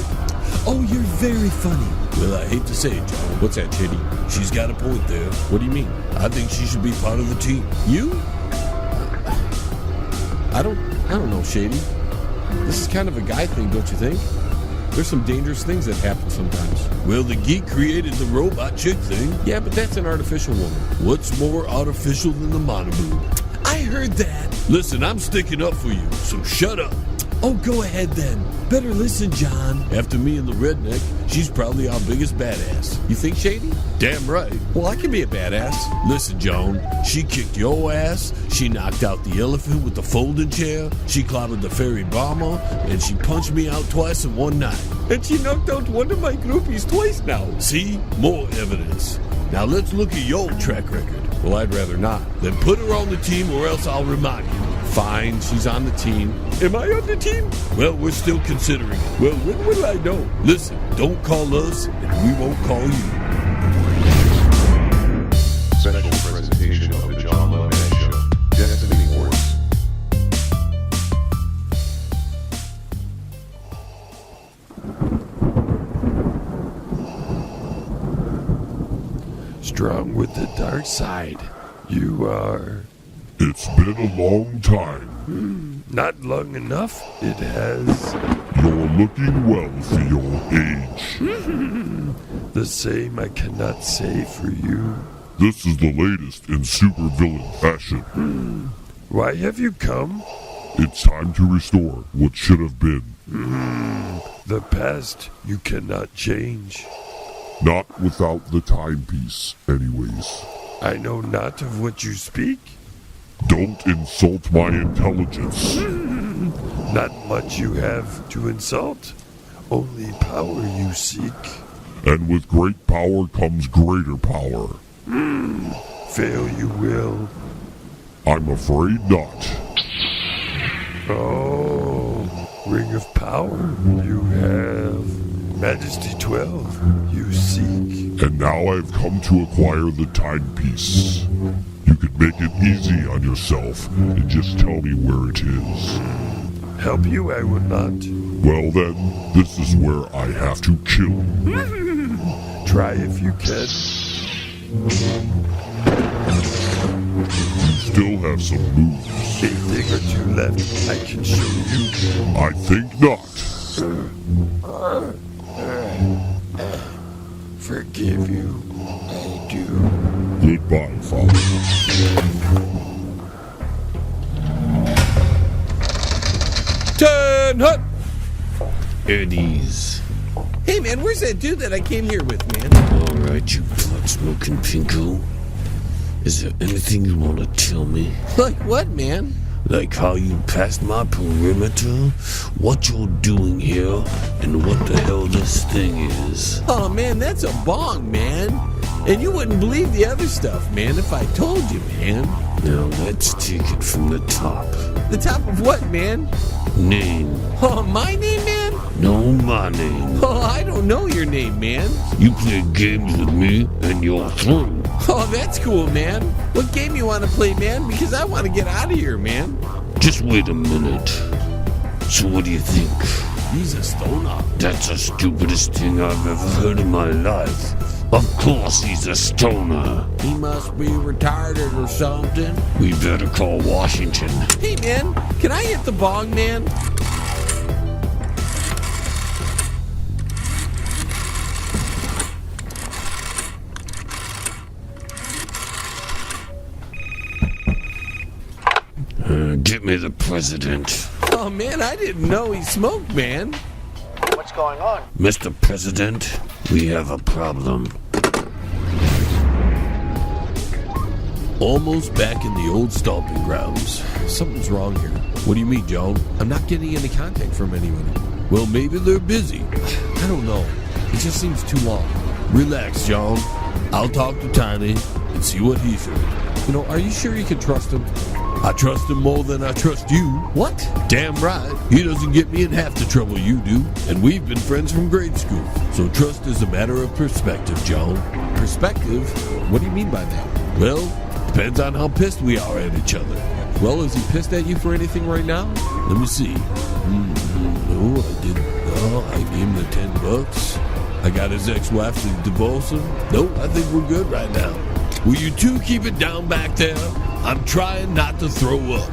Speaker 6: Oh, you're very funny.
Speaker 4: Well, I hate to say it, John.
Speaker 3: What's that, Shady?
Speaker 4: She's got a point there.
Speaker 3: What do you mean?
Speaker 4: I think she should be part of the team.
Speaker 3: You? I don't know, Shady. This is kind of a guy thing, don't you think? There's some dangerous things that happen sometimes.
Speaker 4: Well, the geek created the robot chick thing.
Speaker 3: Yeah, but that's an artificial woman.
Speaker 4: What's more artificial than the Malibu?
Speaker 6: I heard that.
Speaker 4: Listen, I'm sticking up for you, so shut up.
Speaker 6: Oh, go ahead then. Better listen, John.
Speaker 4: After me and the redneck, she's probably our biggest badass.
Speaker 3: You think, Shady?
Speaker 4: Damn right.
Speaker 3: Well, I can be a badass.
Speaker 4: Listen, Joan, she kicked your ass, she knocked out the elephant with the folding chair, she clobbered the ferry bomber, and she punched me out twice in one night.
Speaker 3: And she knocked out one of my groupies twice now.
Speaker 4: See? More evidence. Now let's look at your track record.
Speaker 3: Well, I'd rather not.
Speaker 4: Then put her on the team or else I'll remind you.
Speaker 3: Fine, she's on the team. Am I on the team?
Speaker 4: Well, we're still considering it.
Speaker 3: Well, when will I know?
Speaker 4: Listen, don't call us and we won't call you.
Speaker 1: Special presentation of the John Lomax Show. Destiny Wars.
Speaker 4: Strong with the dark side. You are.
Speaker 5: It's been a long time.
Speaker 4: Not long enough, it has.
Speaker 5: You're looking well for your age.
Speaker 4: The same I cannot say for you.
Speaker 5: This is the latest in supervillain fashion.
Speaker 4: Why have you come?
Speaker 5: It's time to restore what should have been.
Speaker 4: The past you cannot change.
Speaker 5: Not without the timepiece, anyways.
Speaker 4: I know not of what you speak.
Speaker 5: Don't insult my intelligence.
Speaker 4: Not much you have to insult. Only power you seek.
Speaker 5: And with great power comes greater power.
Speaker 4: Fail you will.
Speaker 5: I'm afraid not.
Speaker 4: Oh, Ring of Power you have. Majesty 12 you seek.
Speaker 5: And now I've come to acquire the timepiece. You could make it easy on yourself and just tell me where it is.
Speaker 4: Help you I would not.
Speaker 5: Well then, this is where I have to kill.
Speaker 4: Try if you can.
Speaker 5: You still have some moves.
Speaker 4: A thing or two left I can show you.
Speaker 5: I think not.
Speaker 4: Forgive you, I do.
Speaker 5: Goodbye, Father.
Speaker 3: Turn hut!
Speaker 4: Eddie's.
Speaker 12: Hey, man, where's that dude that I came here with, man?
Speaker 4: Alright, you blood-smoking pinko. Is there anything you want to tell me?
Speaker 12: Like what, man?
Speaker 4: Like how you passed my perimeter, what you're doing here, and what the hell this thing is.
Speaker 12: Oh, man, that's a bong, man. And you wouldn't believe the other stuff, man, if I told you, man.
Speaker 4: Now let's take it from the top.
Speaker 12: The top of what, man?
Speaker 4: Name.
Speaker 12: Oh, my name, man?
Speaker 4: No, my name.
Speaker 12: Oh, I don't know your name, man.
Speaker 4: You play games with me, and you're through.
Speaker 12: Oh, that's cool, man. What game you want to play, man? Because I want to get out of here, man.
Speaker 4: Just wait a minute. So what do you think?
Speaker 12: He's a stoner.
Speaker 4: That's the stupidest thing I've ever heard in my life. Of course he's a stoner.
Speaker 12: He must be retarded or something.
Speaker 4: We better call Washington.
Speaker 12: Hey, man, can I hit the bong, man?
Speaker 4: Get me the president.
Speaker 12: Oh, man, I didn't know he smoked, man.
Speaker 14: What's going on?
Speaker 4: Mr. President, we have a problem.
Speaker 3: Almost back in the old stomping grounds. Something's wrong here. What do you mean, Joan? I'm not getting any contact from anyone. Well, maybe they're busy. I don't know. It just seems too long. Relax, John. I'll talk to Tiny and see what he's heard. You know, are you sure you can trust him? I trust him more than I trust you.
Speaker 12: What?
Speaker 3: Damn right. He doesn't get me in half the trouble you do. And we've been friends from grade school. So trust is a matter of perspective, John.
Speaker 12: Perspective? What do you mean by that?
Speaker 3: Well, depends on how pissed we are at each other.
Speaker 12: Well, is he pissed at you for anything right now?
Speaker 3: Let me see. No, I didn't. No, I gave him the $10. I got his ex-wife to divorce him. No, I think we're good right now. Will you two keep it down back there? I'm trying not to throw up.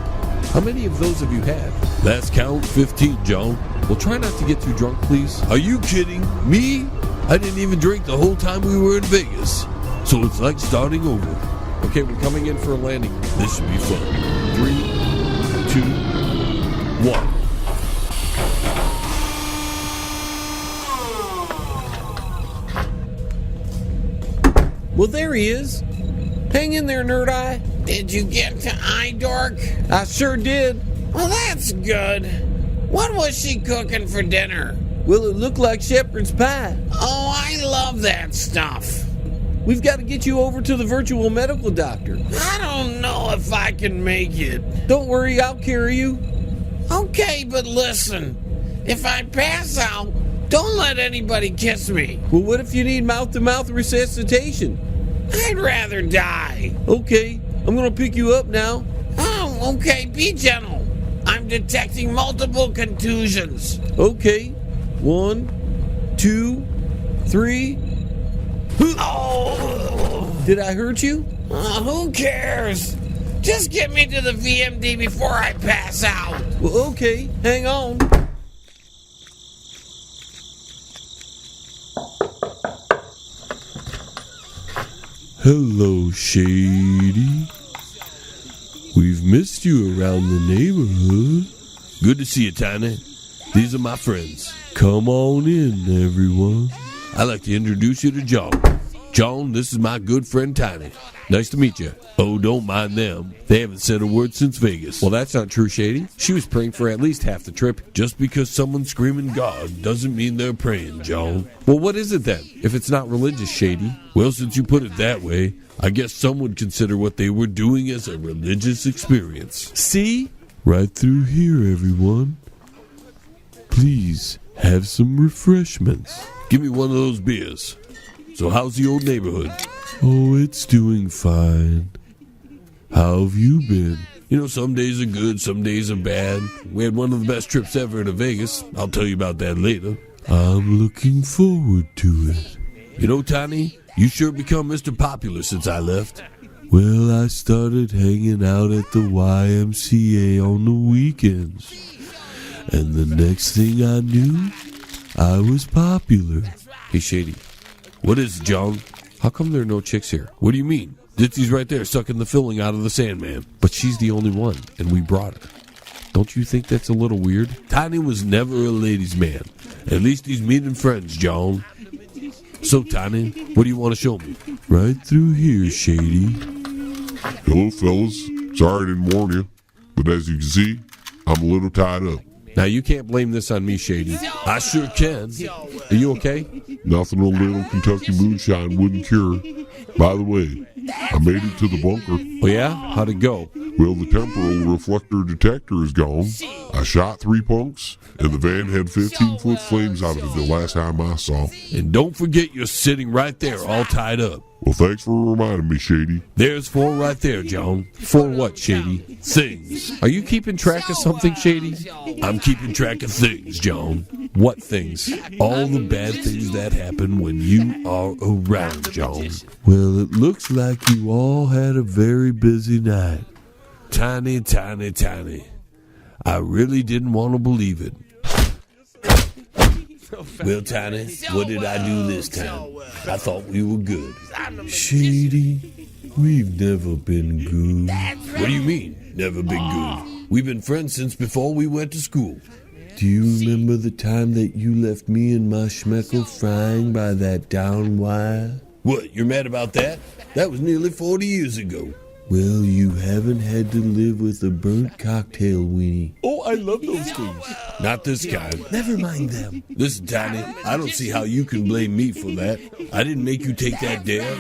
Speaker 12: How many of those have you had?
Speaker 3: Last count, 15, John.
Speaker 12: Well, try not to get too drunk, please.
Speaker 3: Are you kidding? Me? I didn't even drink the whole time we were in Vegas. So it's like starting over.
Speaker 12: Okay, we're coming in for a landing.
Speaker 3: This should be fun. 3, 2, 1.
Speaker 12: Well, there he is. Hang in there, Nerd Eye.
Speaker 7: Did you get to Eye Dork?
Speaker 12: I sure did.
Speaker 7: Well, that's good. What was she cooking for dinner?
Speaker 12: Well, it looked like shepherd's pie.
Speaker 7: Oh, I love that stuff.
Speaker 12: We've got to get you over to the virtual medical doctor.
Speaker 7: I don't know if I can make it.
Speaker 12: Don't worry, I'll carry you.
Speaker 7: Okay, but listen. If I pass out, don't let anybody kiss me.
Speaker 12: Well, what if you need mouth-to-mouth resuscitation?
Speaker 7: I'd rather die.
Speaker 12: Okay, I'm gonna pick you up now.
Speaker 7: Oh, okay, be gentle. I'm detecting multiple contusions.
Speaker 12: Okay, 1, 2, 3.
Speaker 7: Oh!
Speaker 12: Did I hurt you?
Speaker 7: Who cares? Just get me to the VMD before I pass out.
Speaker 12: Well, okay, hang on.
Speaker 3: Hello, Shady. We've missed you around the neighborhood. Good to see you, Tiny. These are my friends. Come on in, everyone. I'd like to introduce you to John. John, this is my good friend Tiny. Nice to meet you. Oh, don't mind them. They haven't said a word since Vegas.
Speaker 12: Well, that's not true, Shady. She was praying for at least half the trip.
Speaker 3: Just because someone's screaming God doesn't mean they're praying, John.
Speaker 12: Well, what is it then, if it's not religious, Shady?
Speaker 3: Well, since you put it that way, I guess some would consider what they were doing as a religious experience.
Speaker 12: See?
Speaker 3: Right through here, everyone. Please, have some refreshments. Give me one of those beers. So how's the old neighborhood? Oh, it's doing fine. How have you been? You know, some days are good, some days are bad. We had one of the best trips ever to Vegas. I'll tell you about that later. I'm looking forward to it. You know, Tiny, you sure become Mr. Popular since I left. Well, I started hanging out at the YMCA on the weekends. And the next thing I knew, I was popular.
Speaker 12: Hey, Shady.
Speaker 3: What is it, John?
Speaker 12: How come there are no chicks here?
Speaker 3: What do you mean? Ditsy's right there sucking the filling out of the Sandman.
Speaker 12: But she's the only one, and we brought her.
Speaker 3: Don't you think that's a little weird? Tiny was never a ladies' man. At least he's meeting friends, John. So, Tiny, what do you want to show me? Right through here, Shady.
Speaker 5: Hello, fellas. Sorry I didn't warn you, but as you can see, I'm a little tied up.
Speaker 3: Now, you can't blame this on me, Shady. I sure can. Are you okay?
Speaker 5: Nothing a little Kentucky moonshine wouldn't cure. By the way, I made it to the bunker.
Speaker 3: Oh, yeah? How'd it go?
Speaker 5: Well, the temporal reflector detector is gone. I shot 3 punks, and the van had 15-foot flames out of it the last time I saw.
Speaker 3: And don't forget you're sitting right there all tied up.
Speaker 5: Well, thanks for reminding me, Shady.
Speaker 3: There's 4 right there, John. 4 what, Shady? Things. Are you keeping track of something, Shady? I'm keeping track of things, John. What things? All the bad things that happen when you are around, John. Well, it looks like you all had a very busy night. Tiny, Tiny, Tiny. I really didn't want to believe it. Well, Tiny, what did I do this time? I thought we were good. Shady, we've never been good. What do you mean, never been good? We've been friends since before we went to school. Do you remember the time that you left me and my schmeckle frying by that down wire? What, you're mad about that? That was nearly 40 years ago. Well, you haven't had to live with a burnt cocktail weenie. Oh, I love those things. Not this kind. Never mind them. Listen, Tiny, I don't see how you can blame me for that. I didn't make you take that dare.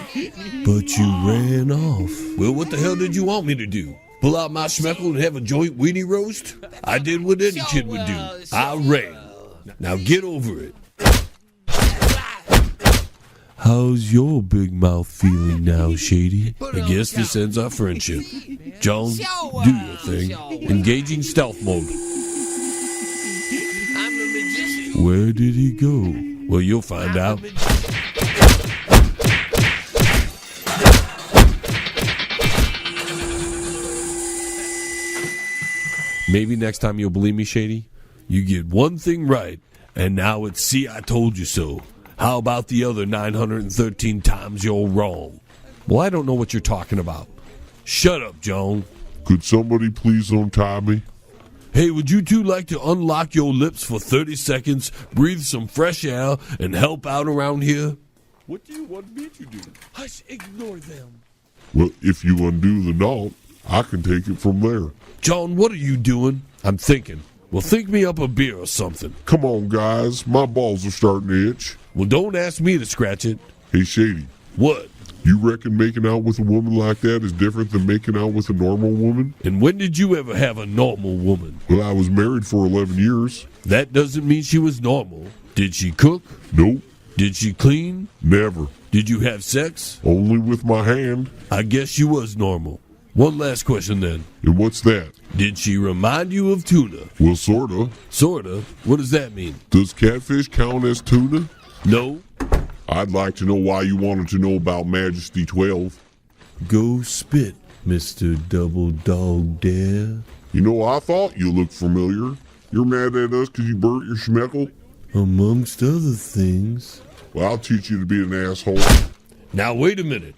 Speaker 3: But you ran off. Well, what the hell did you want me to do? Pull out my schmeckle and have a joint weenie roast? I did what any kid would do. I ran. Now get over it. How's your big mouth feeling now, Shady? I guess this ends our friendship. John, do your thing. Engaging stealth mode. Where did he go? Well, you'll find out. Maybe next time you'll believe me, Shady. You get one thing right, and now it's see I told you so. How about the other 913 times you're wrong? Well, I don't know what you're talking about. Shut up, Joan.
Speaker 5: Could somebody please untie me?
Speaker 3: Hey, would you two like to unlock your lips for 30 seconds, breathe some fresh air, and help out around here? What do you want me to do? Hush, ignore them.
Speaker 5: Well, if you undo the knot, I can take it from there.
Speaker 3: John, what are you doing? I'm thinking. Well, think me up a beer or something.
Speaker 5: Come on, guys. My balls are starting to itch.
Speaker 3: Well, don't ask me to scratch it.
Speaker 5: Hey, Shady.
Speaker 3: What?
Speaker 5: You reckon making out with a woman like that is different than making out with a normal woman?
Speaker 3: And when did you ever have a normal woman?
Speaker 5: Well, I was married for 11 years.
Speaker 3: That doesn't mean she was normal. Did she cook?
Speaker 5: Nope.
Speaker 3: Did she clean?
Speaker 5: Never.
Speaker 3: Did you have sex?
Speaker 5: Only with my hand.
Speaker 3: I guess she was normal. One last question then.
Speaker 5: And what's that?
Speaker 3: Did she remind you of tuna?
Speaker 5: Well, sorta.
Speaker 3: Sorta? What does that mean?
Speaker 5: Does catfish count as tuna?
Speaker 3: No.
Speaker 5: I'd like to know why you wanted to know about Majesty 12.
Speaker 3: Go spit, Mr. Double Dog Dare.
Speaker 5: You know, I thought you looked familiar. You're mad at us because you burnt your schmeckle?
Speaker 3: Amongst other things.
Speaker 5: Well, I'll teach you to be an asshole.
Speaker 3: Now, wait a minute.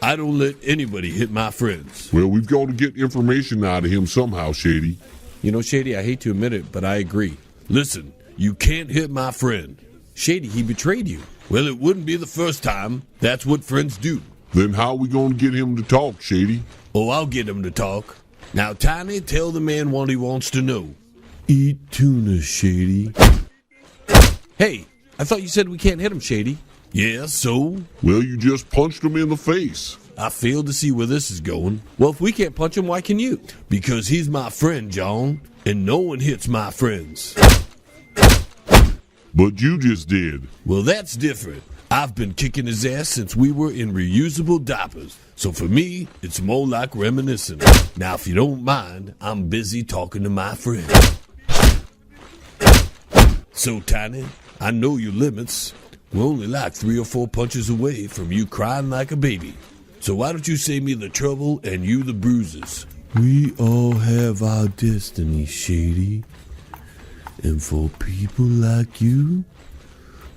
Speaker 3: I don't let anybody hit my friends.
Speaker 5: Well, we've got to get information out of him somehow, Shady.
Speaker 3: You know, Shady, I hate to admit it, but I agree. Listen, you can't hit my friend. Shady, he betrayed you. Well, it wouldn't be the first time. That's what friends do.
Speaker 5: Then how are we going to get him to talk, Shady?
Speaker 3: Oh, I'll get him to talk. Now, Tiny, tell the man what he wants to know. Eat tuna, Shady. Hey, I thought you said we can't hit him, Shady. Yeah, so?
Speaker 5: Well, you just punched him in the face.
Speaker 3: I fail to see where this is going. Well, if we can't punch him, why can you? Because he's my friend, John, and no one hits my friends.
Speaker 5: But you just did.
Speaker 3: Well, that's different. I've been kicking his ass since we were in reusable diapers. So for me, it's more like reminiscing. Now, if you don't mind, I'm busy talking to my friend. So, Tiny, I know your limits. We're only like 3 or 4 punches away from you crying like a baby. So why don't you save me the trouble and you the bruises? We all have our destiny, Shady. And for people like you,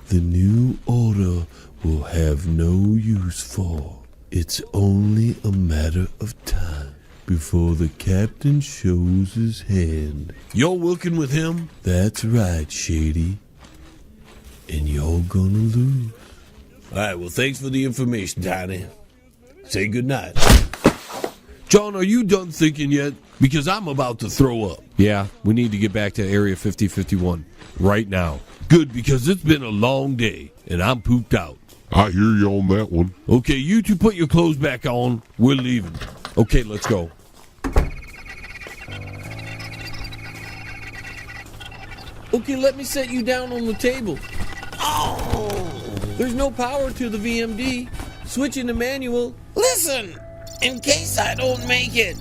Speaker 3: the new order will have no use for. It's only a matter of time. before the captain shows his hand. You're working with him? That's right, Shady. And you're gonna lose. All right, well, thanks for the information, Tiny. Say goodnight. John, are you done thinking yet? Because I'm about to throw up.
Speaker 12: Yeah, we need to get back to Area 5051 right now.
Speaker 3: Good, because it's been a long day, and I'm pooped out.
Speaker 5: I hear you on that one.
Speaker 3: Okay, you two put your clothes back on. We're leaving.
Speaker 12: Okay, let's go. Okay, let me set you down on the table. Oh! There's no power to the VMD. Switching to manual.
Speaker 7: Listen, in case I don't make it,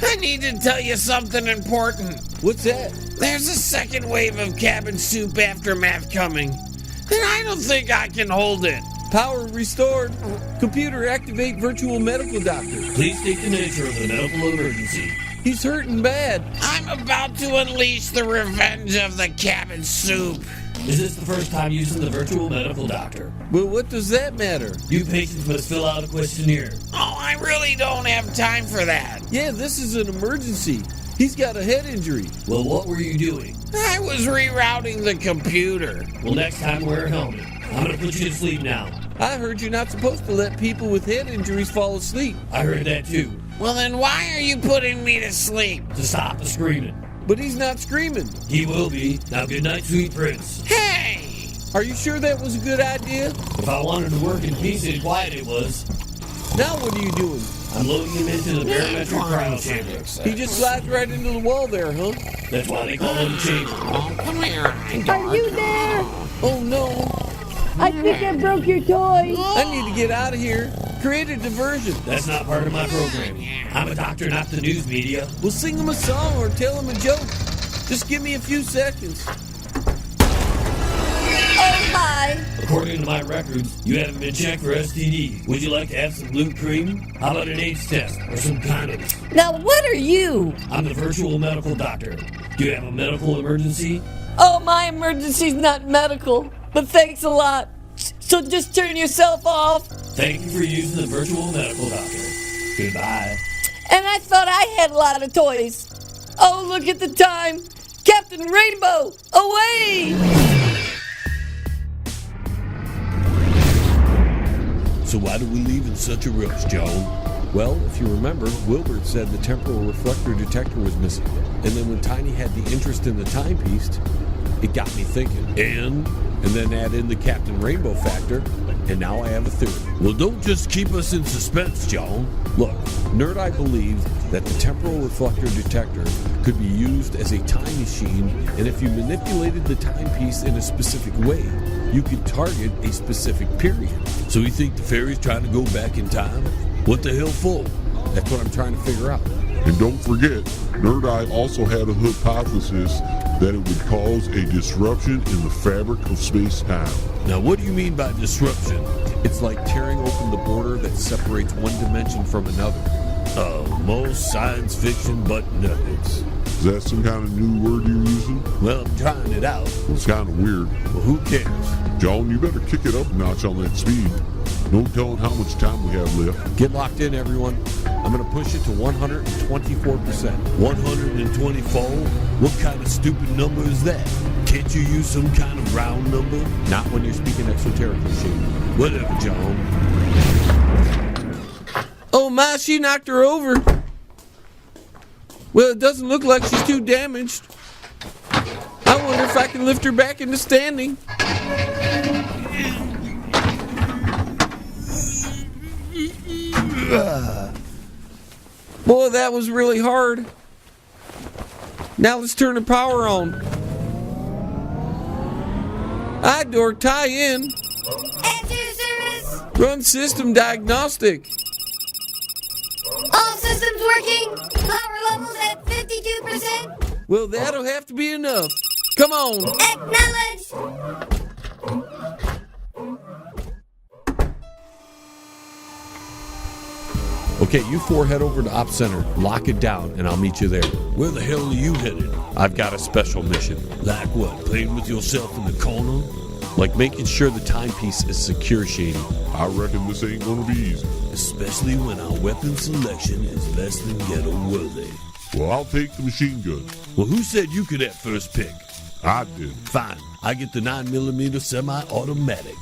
Speaker 7: I need to tell you something important.
Speaker 12: What's that?
Speaker 7: There's a second wave of cabin soup aftermath coming, and I don't think I can hold it.
Speaker 12: Power restored. Computer activate virtual medical doctor.
Speaker 4: Please state the nature of the medical emergency.
Speaker 12: He's hurting bad.
Speaker 7: I'm about to unleash the revenge of the cabin soup.
Speaker 4: Is this the first time using the virtual medical doctor?
Speaker 12: Well, what does that matter?
Speaker 4: You patients must fill out a questionnaire.
Speaker 7: Oh, I really don't have time for that.
Speaker 12: Yeah, this is an emergency. He's got a head injury.
Speaker 4: Well, what were you doing?
Speaker 7: I was rerouting the computer.
Speaker 4: Well, next time wear a helmet. I'm gonna put you to sleep now.
Speaker 12: I heard you're not supposed to let people with head injuries fall asleep.
Speaker 4: I heard that too.
Speaker 7: Well, then why are you putting me to sleep?
Speaker 4: To stop the screaming.
Speaker 12: But he's not screaming.
Speaker 4: He will be. Now, good night, sweet prince.
Speaker 7: Hey!
Speaker 12: Are you sure that was a good idea?
Speaker 4: If I wanted to work in peace and quiet, it was.
Speaker 12: Now what are you doing?
Speaker 4: I'm loading him into the barometric cryo chamber.
Speaker 12: He just slides right into the wall there, huh?
Speaker 4: That's why they call it a chamber.
Speaker 7: Oh, come here.
Speaker 13: Are you there?
Speaker 12: Oh, no.
Speaker 13: I think I broke your toy.
Speaker 12: I need to get out of here. Create a diversion.
Speaker 4: That's not part of my programming. I'm a doctor, not the news media.
Speaker 12: We'll sing him a song or tell him a joke. Just give me a few seconds.
Speaker 13: Oh my!
Speaker 4: According to my records, you haven't been checked for STD. Would you like to have some loot cream? How about an AIDS test or some condoms?
Speaker 6: Now, what are you?
Speaker 4: I'm the virtual medical doctor. Do you have a medical emergency?
Speaker 6: Oh, my emergency's not medical, but thanks a lot. So just turn yourself off.
Speaker 4: Thank you for using the virtual medical doctor. Goodbye.
Speaker 6: And I thought I had a lot of toys. Oh, look at the time. Captain Rainbow, away!
Speaker 3: So why do we leave in such a rush, Joan?
Speaker 12: Well, if you remember, Wilbert said the temporal reflector detector was missing. And then when Tiny had the interest in the timepiece, it got me thinking. And then add in the Captain Rainbow factor, and now I have a theory.
Speaker 3: Well, don't just keep us in suspense, Joan.
Speaker 12: Look, Nerd Eye believed that the temporal reflector detector could be used as a time machine, and if you manipulated the timepiece in a specific way, you could target a specific period.
Speaker 3: So you think the fairy's trying to go back in time? What the hell for?
Speaker 12: That's what I'm trying to figure out.
Speaker 5: And don't forget, Nerd Eye also had a hypothesis that it would cause a disruption in the fabric of space-time.
Speaker 3: Now, what do you mean by disruption?
Speaker 12: It's like tearing open the border that separates one dimension from another.
Speaker 3: Oh, most science fiction but nuggets.
Speaker 5: Is that some kind of new word you're using?
Speaker 3: Well, I'm trying it out.
Speaker 5: It's kind of weird.
Speaker 3: Well, who cares?
Speaker 5: John, you better kick it up a notch on that speed. No telling how much time we have left.
Speaker 12: Get locked in, everyone. I'm going to push it to 124%.
Speaker 3: 124? What kind of stupid number is that? Can't you use some kind of round number?
Speaker 12: Not when you're speaking exoterical, Shane.
Speaker 3: Whatever, John.
Speaker 12: Oh my, she knocked her over. Well, it doesn't look like she's too damaged. I wonder if I can lift her back into standing. Boy, that was really hard. Now let's turn the power on. iDork, tie in.
Speaker 13: Answer service.
Speaker 12: Run system diagnostic.
Speaker 13: All systems working. Power levels at 52%.
Speaker 12: Well, that'll have to be enough. Come on.
Speaker 13: Acknowledged.
Speaker 12: Okay, you four head over to Op Center, lock it down, and I'll meet you there.
Speaker 3: Where the hell are you headed?
Speaker 12: I've got a special mission.
Speaker 3: Like what? Playing with yourself in the corner?
Speaker 12: Like making sure the timepiece is secure, Shady.
Speaker 5: I reckon this ain't gonna be easy.
Speaker 4: especially when our weapon selection is less than ghetto worthy.
Speaker 5: Well, I'll take the machine gun.
Speaker 4: Well, who said you could have first pick?
Speaker 5: I did.
Speaker 4: Fine, I get the 9mm semi-automatic.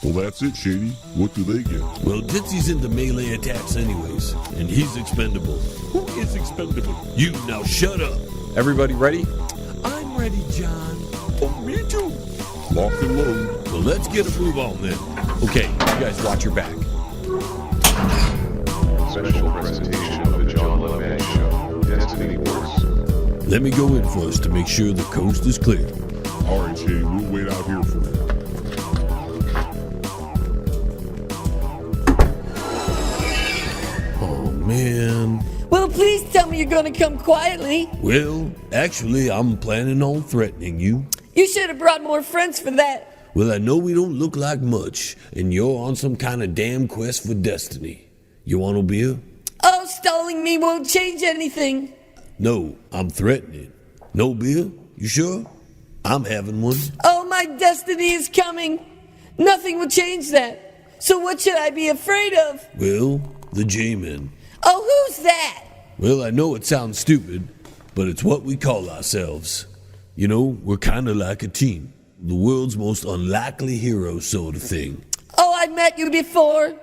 Speaker 5: Well, that's it, Shady. What do they get?
Speaker 4: Well, Ditsy's into melee attacks anyways, and he's expendable.
Speaker 5: Who is expendable?
Speaker 4: You, now shut up.
Speaker 12: Everybody ready?
Speaker 4: I'm ready, John.
Speaker 5: Oh, me too. Lock and load.
Speaker 4: Well, let's get a move on then.
Speaker 12: Okay, you guys watch your back.
Speaker 1: Special presentation of the John LeMay Show. Destiny Wars.
Speaker 4: Let me go in first to make sure the coast is clear.
Speaker 5: All right, Shady, we'll wait out here for you.
Speaker 4: Oh, man.
Speaker 6: Well, please tell me you're gonna come quietly.
Speaker 4: Well, actually, I'm planning on threatening you.
Speaker 6: You should have brought more friends for that.
Speaker 4: Well, I know we don't look like much, and you're on some kind of damn quest for destiny. You want a beer?
Speaker 6: Oh, stalling me won't change anything.
Speaker 4: No, I'm threatening. No beer? You sure? I'm having one.
Speaker 6: Oh, my destiny is coming. Nothing will change that. So what should I be afraid of?
Speaker 4: Well, the J-Men.
Speaker 6: Oh, who's that?
Speaker 4: Well, I know it sounds stupid, but it's what we call ourselves. You know, we're kind of like a team. The world's most unlikely hero sort of thing.
Speaker 6: Oh, I met you before.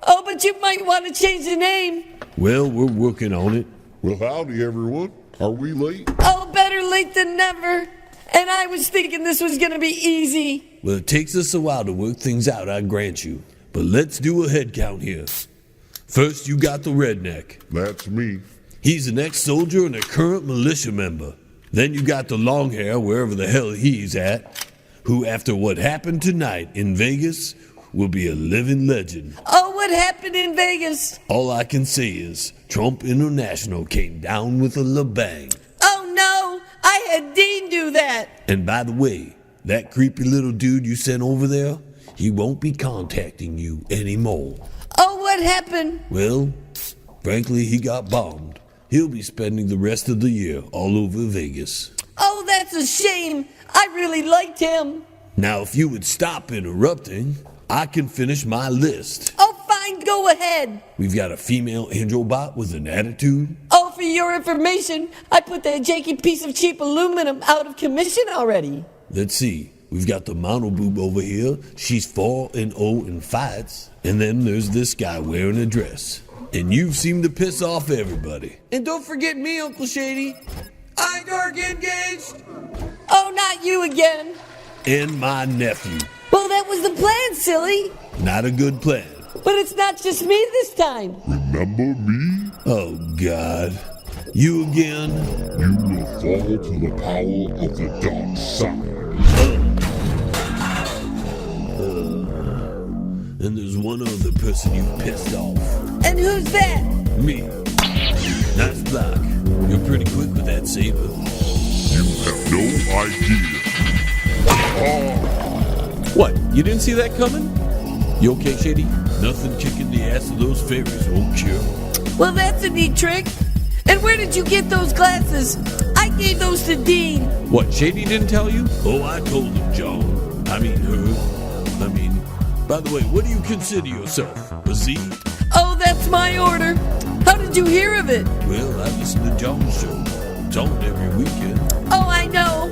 Speaker 6: Oh, but you might want to change the name.
Speaker 4: Well, we're working on it.
Speaker 5: Well, howdy, everyone. Are we late?
Speaker 6: Oh, better late than never. And I was thinking this was going to be easy.
Speaker 4: Well, it takes us a while to work things out, I grant you. But let's do a head count here. First, you got the redneck.
Speaker 5: That's me.
Speaker 4: He's an ex-soldier and a current militia member. Then you got the long hair, wherever the hell he's at, who, after what happened tonight in Vegas, will be a living legend.
Speaker 6: Oh, what happened in Vegas?
Speaker 4: All I can say is Trump International came down with a labang.
Speaker 6: Oh, no. I had Dean do that.
Speaker 4: And by the way, that creepy little dude you sent over there, he won't be contacting you anymore.
Speaker 6: Oh, what happened?
Speaker 4: Well, frankly, he got bombed. He'll be spending the rest of the year all over Vegas.
Speaker 6: Oh, that's a shame. I really liked him.
Speaker 4: Now, if you would stop interrupting, I can finish my list.
Speaker 6: Oh, fine, go ahead.
Speaker 4: We've got a female androbot with an attitude.
Speaker 6: Oh, for your information, I put that janky piece of cheap aluminum out of commission already.
Speaker 4: Let's see. We've got the mono boob over here. She's 4-0 in fights. And then there's this guy wearing a dress. And you seem to piss off everybody.
Speaker 12: And don't forget me, Uncle Shady. Dark engaged.
Speaker 6: Oh, not you again.
Speaker 4: And my nephew.
Speaker 6: Well, that was the plan, silly.
Speaker 4: Not a good plan.
Speaker 6: But it's not just me this time.
Speaker 5: Remember me?
Speaker 4: Oh, God. You again?
Speaker 5: You will fall to the power of the dark side.
Speaker 4: And there's one other person you pissed off.
Speaker 6: And who's that?
Speaker 4: Me. Nice block. You're pretty quick with that saber.
Speaker 5: You have no idea. Oh.
Speaker 12: What? You didn't see that coming? You okay, Shady?
Speaker 4: Nothing kicking the ass of those fairies won't cure.
Speaker 6: Well, that's a neat trick. And where did you get those glasses? I gave those to Dean.
Speaker 12: What, Shady didn't tell you?
Speaker 4: Oh, I told him, John. I mean, her. By the way, what do you consider yourself? A Z?
Speaker 6: Oh, that's my order. How did you hear of it?
Speaker 4: Well, I listen to John's show. It's on every weekend.
Speaker 6: Oh, I know.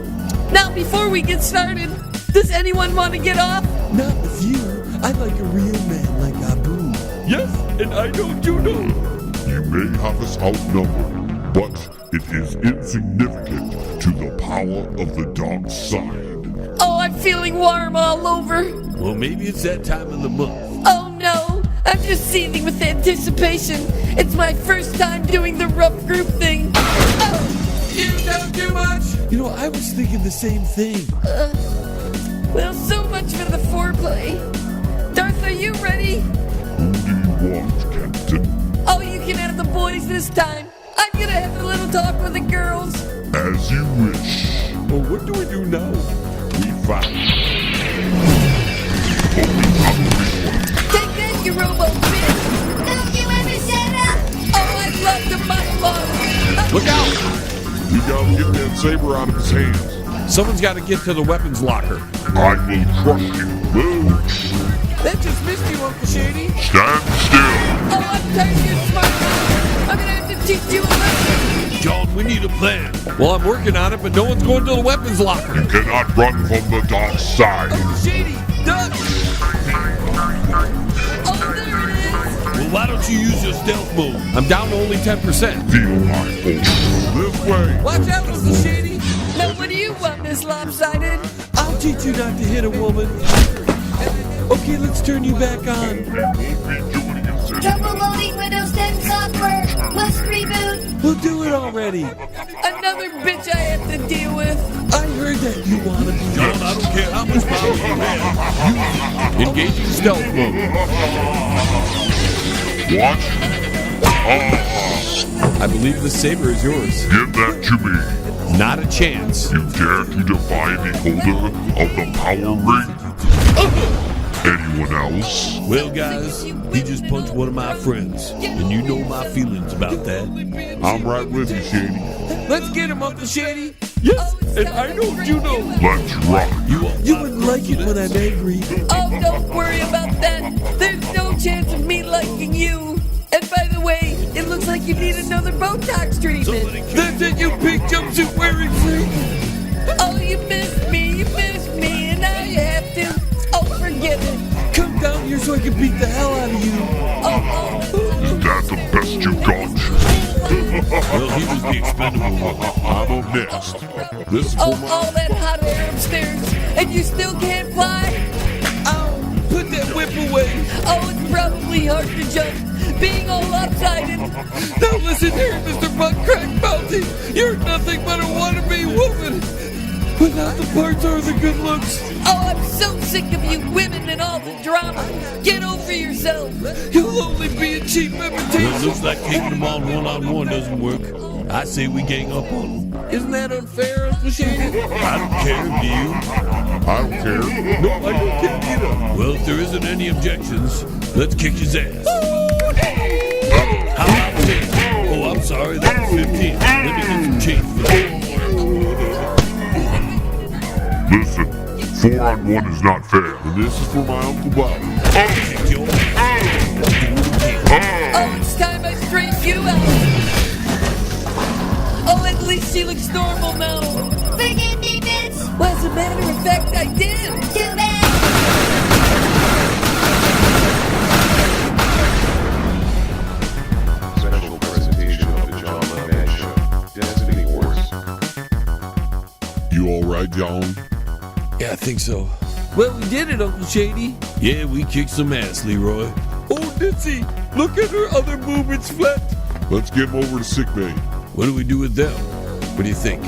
Speaker 6: Now, before we get started, does anyone want to get off?
Speaker 4: Not with you. I like a real man like Abu.
Speaker 5: Yes, and I don't you know. You may have us outnumbered, but it is insignificant to the power of the dark side.
Speaker 6: Oh, I'm feeling warm all over.
Speaker 4: Well, maybe it's that time of the month.
Speaker 6: Oh, no. I'm just seething with anticipation. It's my first time doing the rough group thing. Oh.
Speaker 12: You've done too much.
Speaker 4: You know, I was thinking the same thing.
Speaker 6: Well, so much for the foreplay. Darth, are you ready?
Speaker 5: Who do you want, Captain?
Speaker 6: Oh, you can have the boys this time. I'm gonna have a little talk with the girls.
Speaker 5: As you wish.
Speaker 4: Well, what do we do now?
Speaker 5: We fight.
Speaker 6: Take that, you robo bitch!
Speaker 13: Don't you ever shut up!
Speaker 6: Oh, I'd love to mind model.
Speaker 12: Look out!
Speaker 5: We gotta get that saber out of his hands.
Speaker 12: Someone's got to get to the weapons locker.
Speaker 5: I will crush you, Luke.
Speaker 12: That just missed you, Uncle Shady.
Speaker 5: Stand still.
Speaker 6: Oh, I'm tired of getting smart. I'm gonna have to teach you a lesson.
Speaker 4: John, we need a plan.
Speaker 12: Well, I'm working on it, but no one's going to the weapons locker.
Speaker 5: You cannot run from the dark side.
Speaker 12: Uncle Shady, duck!
Speaker 6: Oh, there it is.
Speaker 4: Well, why don't you use your stealth mode?
Speaker 12: I'm down to only 10%.
Speaker 5: Feel my force. This way.
Speaker 12: Watch out, Uncle Shady.
Speaker 6: Now, what do you want, Miss Lopsided?
Speaker 12: I'll teach you not to hit a woman. Okay, let's turn you back on.
Speaker 13: Trouble loading Windows 10 software. Let's reboot.
Speaker 12: We'll do it already.
Speaker 6: Another bitch I have to deal with.
Speaker 12: I heard that you want to be.
Speaker 4: John, I don't care how much power you have.
Speaker 12: Engaging stealth mode.
Speaker 5: What?
Speaker 12: I believe the saber is yours.
Speaker 5: Give that to me.
Speaker 12: Not a chance.
Speaker 5: You dare to defy the holder of the power ring? Anyone else?
Speaker 4: Well, guys, he just punched one of my friends, and you know my feelings about that.
Speaker 5: I'm right with you, Shady.
Speaker 12: Let's get him, Uncle Shady.
Speaker 4: Yes, and I know you know.
Speaker 5: Let's rock.
Speaker 12: You wouldn't like it when I'm angry.
Speaker 6: Oh, don't worry about that. There's no chance of me liking you. And by the way, it looks like you need another Botox treatment.
Speaker 12: That's it, you pink jumpsuit wearing freak.
Speaker 6: Oh, you missed me, and now you have to. Oh, forget it.
Speaker 12: Come down here so I can beat the hell out of you.
Speaker 6: Oh.
Speaker 5: Is that the best you got?
Speaker 4: Well, he was the expendable one.
Speaker 5: I'm up next. This is for
Speaker 6: Oh, all that hot air upstairs, and you still can't fly?
Speaker 12: Ow, put that whip away.
Speaker 6: Oh, it's probably hard to jump, being all lopsided.
Speaker 12: Now listen here, Mr. Butt Crack Bounty. You're nothing but a wannabe woman. Without the parts or the good looks.
Speaker 6: Oh, I'm so sick of you women and all the drama. Get over yourself.
Speaker 12: You'll only be a cheap
Speaker 4: Well, it
Speaker 12: imitation.
Speaker 4: looks like taking them on one-on-one doesn't work. I say we gang up on them.
Speaker 12: Isn't that unfair, Uncle Shady?
Speaker 4: I don't care, do you?
Speaker 5: I don't care.
Speaker 12: No, I don't care either.
Speaker 4: Well, if there isn't any objections, let's kick his ass. How about 10? Oh, I'm sorry, that was 15. Let me get some change for that.
Speaker 5: Listen, 4-on-1 is not fair. And this is for my Uncle Bob.
Speaker 4: Kick your ass. Do it again.
Speaker 6: Oh, it's time I straighten you out. Oh, at least she looks normal now.
Speaker 13: Forgive me, bitch.
Speaker 6: Well, as a matter of fact, I did.
Speaker 13: Too bad.
Speaker 1: Special presentation of the John LeMay Show. Destiny Wars.
Speaker 5: You alright, John?
Speaker 12: Yeah, I think so. Well, we did it, Uncle Shady.
Speaker 4: Yeah, we kicked some ass, Leroy.
Speaker 12: Oh, Nitsy, look at her other boob, it's flat.
Speaker 5: Let's get him over to sick bay.
Speaker 4: What do we do with them?
Speaker 12: What do you think?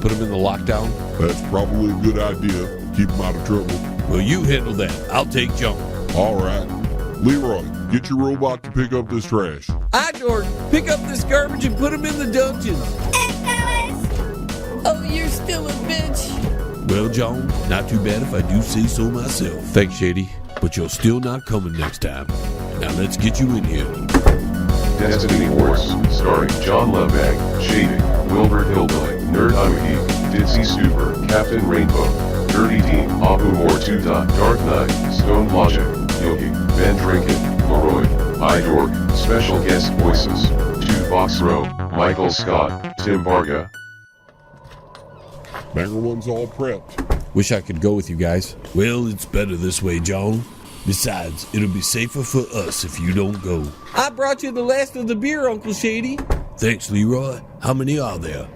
Speaker 12: Put him in the lockdown?
Speaker 5: That's probably a good idea. Keep him out of trouble.
Speaker 4: Well, you handle that. I'll take John.
Speaker 5: Alright. Leroy, get your robot to pick up this trash.
Speaker 12: Idor, pick up this garbage and put him in the dungeon.
Speaker 6: Oh, you're still a bitch.
Speaker 4: Well, John, not too bad if I do say so myself.
Speaker 12: Thanks, Shady.
Speaker 4: But you're still not coming next time. Now let's get you in here.
Speaker 1: Destiny Wars, starring John Levang, Shady, Wilbert Hillbilly, Nerd Amuhi, Ditzy Stupor, Captain Rainbow, Dirty Dean, Abu Mortuda, Dark Knight, Stone Logic, Yogi, Ben Drinkin, Leroy, Idork, special guest voices, 2 Box Row, Michael Scott, Tim Varga.
Speaker 5: Banger one's all prepped.
Speaker 12: Wish I could go with you guys.
Speaker 4: Well, it's better this way, John. Besides, it'll be safer for us if you don't go.
Speaker 12: I brought you the last of the beer, Uncle Shady.
Speaker 4: Thanks, Leroy. How many are there?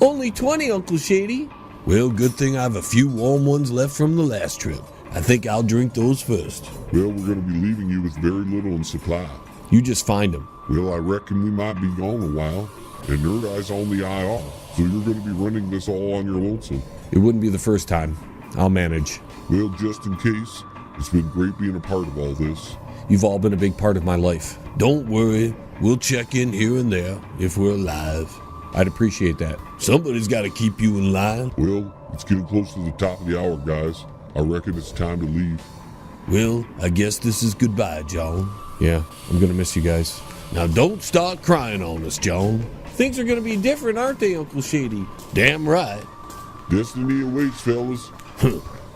Speaker 12: Only 20, Uncle Shady.
Speaker 4: Well, good thing I have a few warm ones left from the last trip. I think I'll drink those first.
Speaker 5: Well, we're going to be leaving you with very little in supply.
Speaker 12: You just find them.
Speaker 5: Well, I reckon we might be gone a while. And Nerd Eye's on the IR. So you're going to be running this all on your lonesome.
Speaker 12: It wouldn't be the first time. I'll manage.
Speaker 5: Well, just in case, it's been great being a part of all this.
Speaker 12: You've all been a big part of my life.
Speaker 4: Don't worry. We'll check in here and there if we're alive.
Speaker 12: I'd appreciate that.
Speaker 4: Somebody's got to keep you in line.
Speaker 5: Well, it's getting close to the top of the hour, guys. I reckon it's time to leave.
Speaker 4: Well, I guess this is goodbye, John.
Speaker 12: Yeah, I'm going to miss you guys.
Speaker 4: Now don't start crying on us, John.
Speaker 12: Things are going to be different, aren't they, Uncle Shady?
Speaker 4: Damn right.
Speaker 15: Destiny awaits, fellas.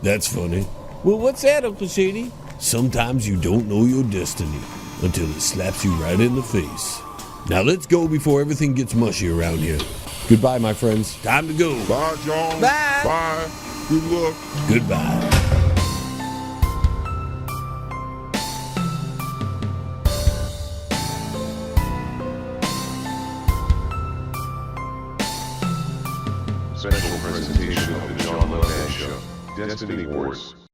Speaker 4: That's funny.
Speaker 12: Well, what's that, Uncle Shady?
Speaker 4: Sometimes you don't know your destiny until it slaps you right in the face. Now let's go before everything gets mushy around here. Goodbye, my friends. Time to go.
Speaker 15: Bye, John.
Speaker 12: Bye.
Speaker 15: Bye. Good luck.
Speaker 4: Goodbye.
Speaker 1: Special presentation of the John Lovan Show. Destiny Wars.